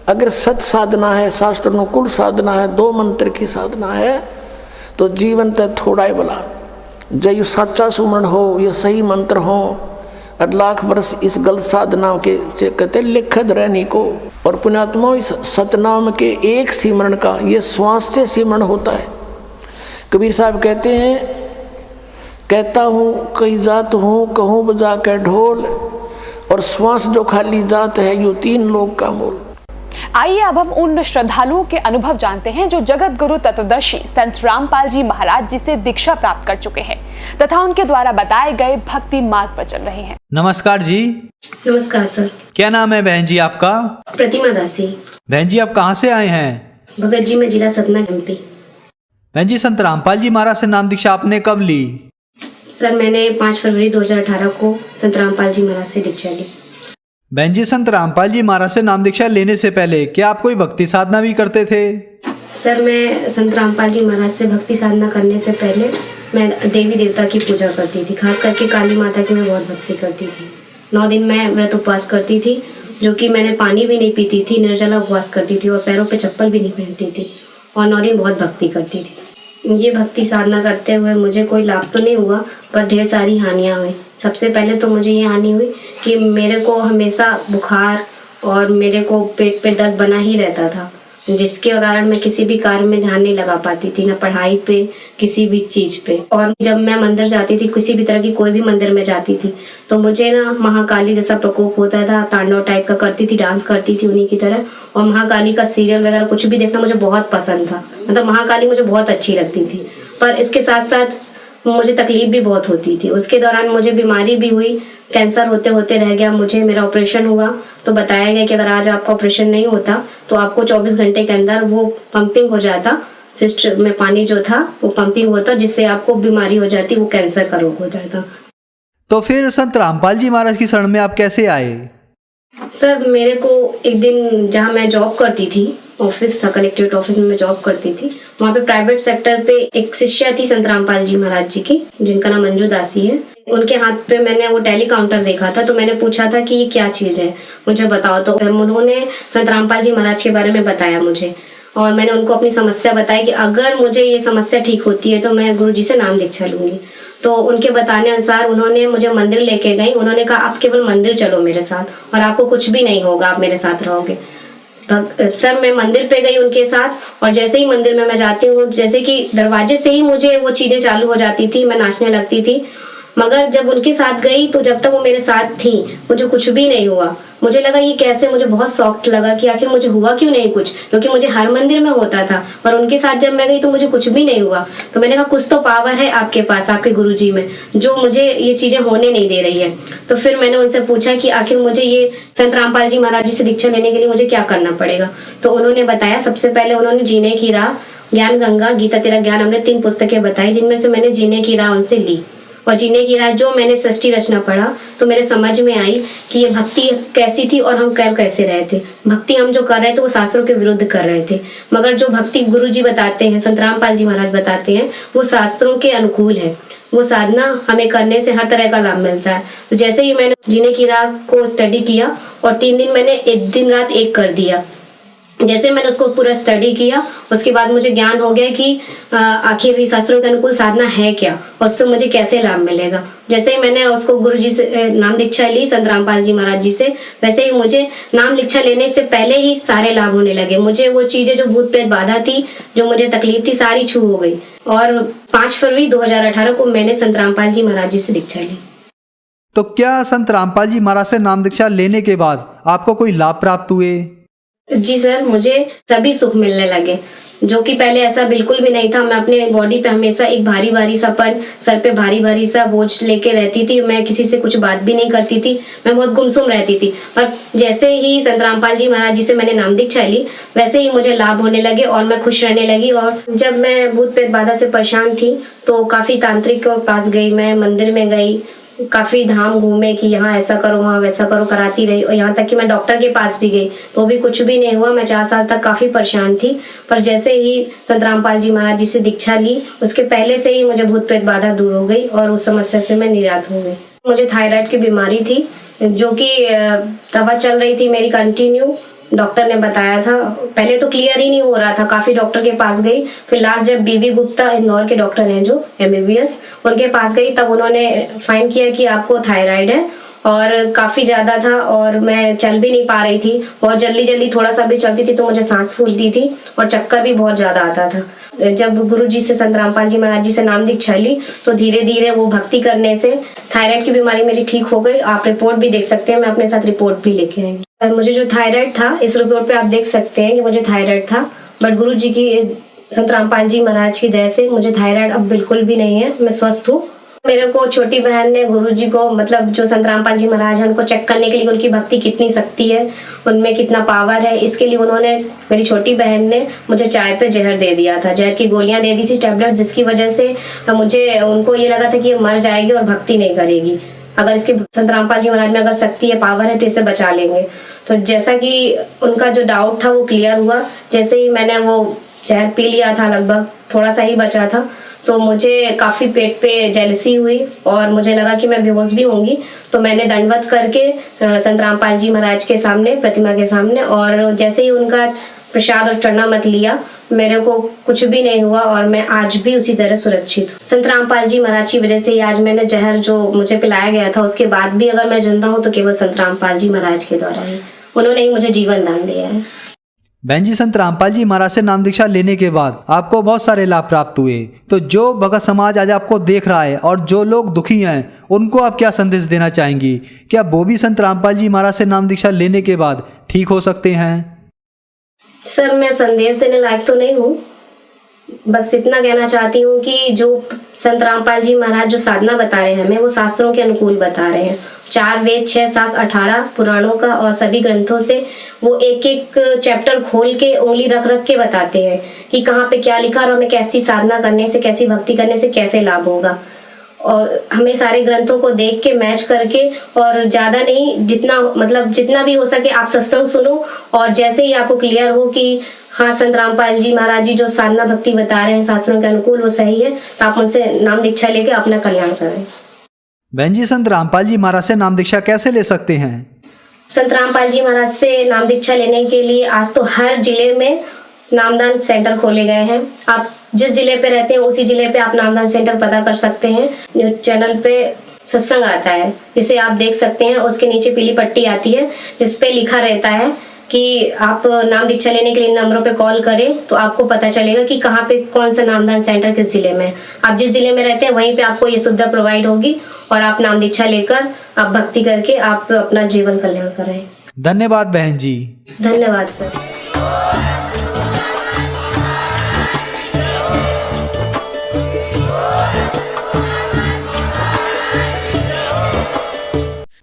अगर सत साधना है, शास्त्र अनुकूल साधना है, 2 मंत्र की साधना है, तो जीवन तो थोड़ा ही भला। जब ये सच्चा सुमरण हो, ये सही मंत्र हो और लाख वर्ष इस गलत साधना के से कहते लिखत रहने को। और पुण्यात्मा इस सतनाम के एक सिमरण का ये श्वास से सिमरण होता है। कबीर साहब कहते हैं, कहता हूँ कई जात हूँ, कहूँ बजा के ढोल, और श्वास जो खाली जात है यूँ 3 लोग का मोल। आइए अब हम उन श्रद्धालुओं के अनुभव जानते हैं जो जगत गुरु तत्वदर्शी संत रामपाल जी महाराज जी से दीक्षा प्राप्त कर चुके हैं तथा उनके द्वारा बताए गए भक्ति मार्ग पर चल रहे हैं। नमस्कार जी। नमस्कार सर। क्या नाम है बहन जी आपका? प्रतिमा दासी। बहन जी आप कहाँ से आए हैं? भगत जी में जिला सतना एमपी। बहन जी संत रामपाल जी महाराज से नाम दीक्षा आपने कब ली? सर मैंने 5 फरवरी 2018 को संत रामपाल जी महाराज से दीक्षा ली। बहन जी संत रामपाल जी महाराज से नाम दीक्षा लेने से पहले क्या आप कोई भक्ति साधना भी करते थे? सर मैं संत रामपाल जी महाराज से भक्ति साधना करने से पहले मैं देवी देवता की पूजा करती थी, खास करके काली माता की मैं बहुत भक्ति करती थी। 9 दिन मैं व्रत उपवास करती थी, जो कि मैंने पानी भी नहीं पीती थी, निर्जला उपवास करती थी और पैरों पे चप्पल भी नहीं पहनती थी और 9 दिन बहुत भक्ति करती थी। ये भक्ति साधना करते हुए मुझे कोई लाभ तो नहीं हुआ, पर ढेर सारी हानियाँ हुई। सबसे पहले तो मुझे ये हानि हुई कि मेरे को हमेशा बुखार और मेरे को पेट पे दर्द बना ही रहता था, जिसके कारण मैं किसी भी कार्य में ध्यान नहीं लगा पाती थी, ना पढ़ाई पे, किसी भी चीज़ पे। और जब मैं मंदिर जाती थी, किसी भी तरह की कोई भी मंदिर में जाती थी, तो मुझे ना महाकाली जैसा प्रकोप होता था, तांडव टाइप का करती थी, डांस करती थी उन्हीं की तरह। और महाकाली का सीरियल वगैरह कुछ भी देखना मुझे बहुत पसंद था, मतलब महाकाली मुझे बहुत अच्छी लगती थी। पर इसके साथ साथ मुझे तकलीफ भी बहुत होती थी। उसके दौरान मुझे बीमारी भी हुई, कैंसर होते होते रह गया मुझे। मेरा ऑपरेशन हुआ तो बताया गया कि अगर आज आपका ऑपरेशन नहीं होता तो आपको 24 घंटे के अंदर वो पंपिंग हो जाता, सिस्ट में पानी जो था वो पंपिंग होता, जिससे आपको बीमारी हो जाती, वो कैंसर का रोग हो जाता। तो फिर संत रामपाल जी महाराज की शरण में आप कैसे आए? सर मेरे को एक दिन, जहाँ मैं जॉब करती थी, ऑफिस था, कलेक्ट्रेट ऑफिस में मैं जॉब करती थी, वहाँ पे प्राइवेट सेक्टर पे एक शिष्या थी संत रामपाल जी महाराज जी की, जिनका नाम मंजू दासी है। उनके हाथ पे मैंने वो टेली काउंटर देखा था, तो मैंने पूछा था कि ये क्या चीज़ है, मुझे बताओ। तो उन्होंने संत रामपाल जी महाराज के बारे में बताया मुझे, और मैंने उनको अपनी समस्या बताई कि अगर मुझे ये समस्या ठीक होती है तो मैं गुरु जी से नाम दीक्षा लूंगी। तो उनके बताने अनुसार उन्होंने मुझे मंदिर लेके गई। उन्होंने कहा आप केवल मंदिर चलो मेरे साथ और आपको कुछ भी नहीं होगा, आप मेरे साथ रहोगे। सर मैं मंदिर पे गई उनके साथ, और जैसे ही मंदिर में मैं जाती हूँ, जैसे कि दरवाजे से ही मुझे वो चीजें चालू हो जाती थी, मैं नाचने लगती थी। मगर जब उनके साथ गई तो जब तक वो मेरे साथ थी मुझे कुछ भी नहीं हुआ। मुझे लगा ये कैसे, मुझे बहुत सॉफ्ट लगा कि आखिर मुझे हुआ क्यों नहीं कुछ, क्योंकि मुझे हर मंदिर में होता था, पर उनके साथ जब मैं गई तो मुझे कुछ भी नहीं हुआ। तो मैंने कहा कुछ तो पावर है आपके पास, आपके गुरुजी में, जो मुझे ये चीजें होने नहीं दे रही है। तो फिर मैंने उनसे पूछा कि आखिर मुझे ये संत रामपाल जी महाराज जी से दीक्षा लेने के लिए मुझे क्या करना पड़ेगा। तो उन्होंने बताया, सबसे पहले उन्होंने जीने की राह, ज्ञान गंगा, गीता तेरा ज्ञान, हमने 3 पुस्तकें बताई, जिनमें से मैंने जीने की राह उनसे ली। और जीने की राह जो मैंने सृष्टि रचना पढ़ा तो मेरे समझ में आई कि ये भक्ति कैसी थी और हम कर कैसे रहे थे। भक्ति हम जो कर रहे थे वो शास्त्रों के विरुद्ध कर रहे थे, मगर जो भक्ति गुरु जी बताते हैं, संत रामपाल जी महाराज बताते हैं, वो शास्त्रों के अनुकूल है। वो साधना हमें करने से हर तरह का लाभ मिलता है। तो जैसे ही मैंने जीने की राह को स्टडी किया और 3 दिन मैंने एक दिन रात एक कर दिया। जैसे मैंने उसको पूरा स्टडी किया, उसके बाद मुझे ज्ञान हो गया कि आखिर शास्त्रों के अनुकूल साधना है क्या और उससे मुझे कैसे लाभ मिलेगा। जैसे ही मैंने उसको गुरु जी से नाम दीक्षा ली, संत रामपाल जी महाराज जी से, वैसे ही मुझे नाम दीक्षा लेने से पहले ही सारे लाभ होने लगे। मुझे वो चीजें जो भूत प्रेत बाधा थी, जो मुझे तकलीफ थी, सारी छू हो गई। और 5 फरवरी 2018 को मैंने संत रामपाल जी महाराज जी से दीक्षा ली। तो क्या संत रामपाल जी महाराज से नाम दीक्षा लेने के बाद आपको कोई लाभ प्राप्त हुए? जी सर, मुझे सभी सुख मिलने लगे। जो कि पहले ऐसा बिल्कुल भी नहीं था। मैं अपने बॉडी पे हमेशा एक भारी भारी सापन, सर पे भारी भारी सा बोझ लेके रहती थी। मैं किसी से कुछ बात भी नहीं करती थी, मैं बहुत गुमसुम रहती थी। पर जैसे ही संत रामपाल जी महाराज जी से मैंने नाम दीक्षा ली, वैसे ही मुझे लाभ होने लगे और मैं खुश रहने लगी। और जब मैं भूत प्रेत बाधा से परेशान थी तो काफी तांत्रिक के पास गई, मैं मंदिर में गई, काफी धाम घूमे कि यहाँ ऐसा करो वहाँ वैसा करो, कराती रही। और यहाँ तक कि मैं डॉक्टर के पास भी गई तो भी कुछ भी नहीं हुआ। मैं 4 साल तक काफी परेशान थी। पर जैसे ही संत रामपाल जी महाराज जी से दीक्षा ली, उसके पहले से ही मुझे भूत प्रेत बाधा दूर हो गई और उस समस्या से मैं निजात हो गई। मुझे थायराइड की बीमारी थी, जो कि दवा चल रही थी मेरी कंटिन्यू। डॉक्टर ने बताया था, पहले तो क्लियर ही नहीं हो रहा था, काफी डॉक्टर के पास गई। फिर लास्ट जब बीबी गुप्ता इंदौर के डॉक्टर हैं जो MBBS, उनके पास गई, तब उन्होंने फाइंड किया कि आपको थायराइड है और काफी ज्यादा था और मैं चल भी नहीं पा रही थी। बहुत जल्दी जल्दी थोड़ा सा भी चलती थी तो मुझे सांस फूलती थी और चक्कर भी बहुत ज्यादा आता था। जब गुरु जी से, संत रामपाल जी महाराज जी से नाम दीक्षा ली तो धीरे धीरे वो भक्ति करने से थायराइड की बीमारी मेरी ठीक हो गई। आप रिपोर्ट भी देख सकते हैं, मैं अपने साथ रिपोर्ट भी लेके आई। मुझे जो थायराइड था, इस रिपोर्ट पे आप देख सकते हैं कि मुझे थायराइड था, बट गुरु जी की, संत रामपाल जी महाराज की दया से मुझे थायराइड अब बिल्कुल भी नहीं है, मैं स्वस्थ हूँ। मेरे को छोटी बहन ने गुरु जी को, मतलब जो संत रामपाल जी महाराज है, उनको चेक करने के लिए उनकी भक्ति कितनी शक्ति है, उनमें कितना पावर है, इसके लिए उन्होंने, मेरी छोटी बहन ने मुझे चाय पे जहर दे दिया था, जहर की गोलियां दे दी थी, टैबलेट, जिसकी वजह से मुझे, उनको ये लगा था कि ये मर जाएगी और भक्ति नहीं करेगी। अगर इसके, संत रामपाल जी महाराज में अगर शक्ति है, पावर है, तो इसे बचा लेंगे। तो जैसा कि उनका जो डाउट था वो क्लियर हुआ। जैसे ही मैंने वो जहर पी लिया था, लगभग थोड़ा सा ही बचा था, तो मुझे काफी पेट पे जेलसी हुई और मुझे लगा कि मैं बेहोश भी होंगी। तो मैंने दंडवत करके संत रामपाल जी महाराज के सामने, प्रतिमा के सामने, और जैसे ही उनका प्रसाद और चरणामृत लिया, मेरे को कुछ भी नहीं हुआ और मैं आज भी उसी तरह सुरक्षित हूँ। संत रामपाल जी महाराज की वजह से ही आज मैंने जहर जो मुझे पिलाया गया था, उसके बाद भी अगर मैं जिंदा हूँ तो केवल संत रामपाल जी महाराज के द्वारा है। उन्होंने ही मुझे जीवन दान दिया है। बहन जी, संत रामपाल जी महाराज से नाम दीक्षा लेने के बाद आपको बहुत सारे लाभ प्राप्त हुए, तो जो भगत समाज आज आपको देख रहा है और जो लोग दुखी हैं, उनको आप क्या संदेश देना चाहेंगी? क्या वो भी संत रामपाल जी महाराज से नाम दीक्षा लेने के बाद ठीक हो सकते हैं? सर, मैं संदेश देने लायक तो नहीं हूँ, बस इतना कहना चाहती हूँ कि जो संत रामपाल जी महाराज जो साधना बता रहे हैं हमें, वो शास्त्रों के अनुकूल बता रहे हैं। 4 वेद, 6, 7, 18 पुराणों का और सभी ग्रंथों से वो एक एक चैप्टर खोल के उंगली रख रख के बताते हैं कि कहाँ पे क्या लिखा और हमें कैसी साधना करने से, कैसी भक्ति करने से कैसे लाभ होगा। और हमें सारे ग्रंथों को देख के, मैच करके, और ज्यादा नहीं, जितना भी हो सके आप सत्संग सुनो, और जैसे ही आपको क्लियर हो कि हाँ, संत रामपाल जी महाराज जी जो साधना भक्ति बता रहे हैं शास्त्रों के अनुकूल, वो सही है, तो आप उनसे नाम दीक्षा लेके अपना कल्याण करें। बहन जी, संत रामपाल जी महाराज से नाम दीक्षा कैसे ले सकते हैं? संत रामपाल जी महाराज से नाम दीक्षा लेने के लिए आज तो हर जिले में नामदान सेंटर खोले गए हैं। आप जिस जिले पे रहते हैं उसी जिले पे आप नामदान सेंटर पता कर सकते हैं। न्यूज चैनल पे सत्संग आता है, जिसे आप देख सकते हैं। उसके नीचे पीली पट्टी आती है जिसपे लिखा रहता है कि आप नाम दीक्षा लेने के लिए नंबरों पे कॉल करें, तो आपको पता चलेगा कि कहाँ पे कौन सा नामदान सेंटर किस जिले में। आप जिस जिले में रहते हैं वहीं पे आपको ये सुविधा प्रोवाइड होगी और आप नाम दीक्षा लेकर, आप भक्ति करके आप अपना जीवन कल्याण करें। धन्यवाद बहन जी। धन्यवाद सर।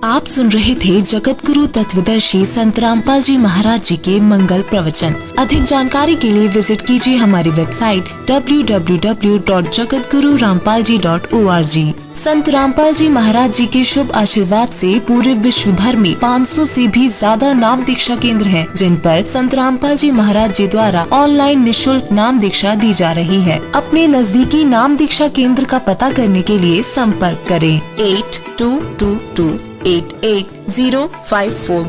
आप सुन रहे थे जगत गुरु तत्वदर्शी संत रामपाल जी महाराज जी के मंगल प्रवचन। अधिक जानकारी के लिए विजिट कीजिए हमारी वेबसाइट www.jagatgururampalji.org। संत रामपाल जी महाराज जी के शुभ आशीर्वाद से पूरे विश्व भर में 500 से भी ज्यादा नाम दीक्षा केंद्र हैं, जिन पर संत रामपाल जी महाराज जी द्वारा ऑनलाइन निशुल्क नाम दीक्षा दी जा रही है। अपने नजदीकी नाम दीक्षा केंद्र का पता करने के लिए संपर्क करें 8222888054।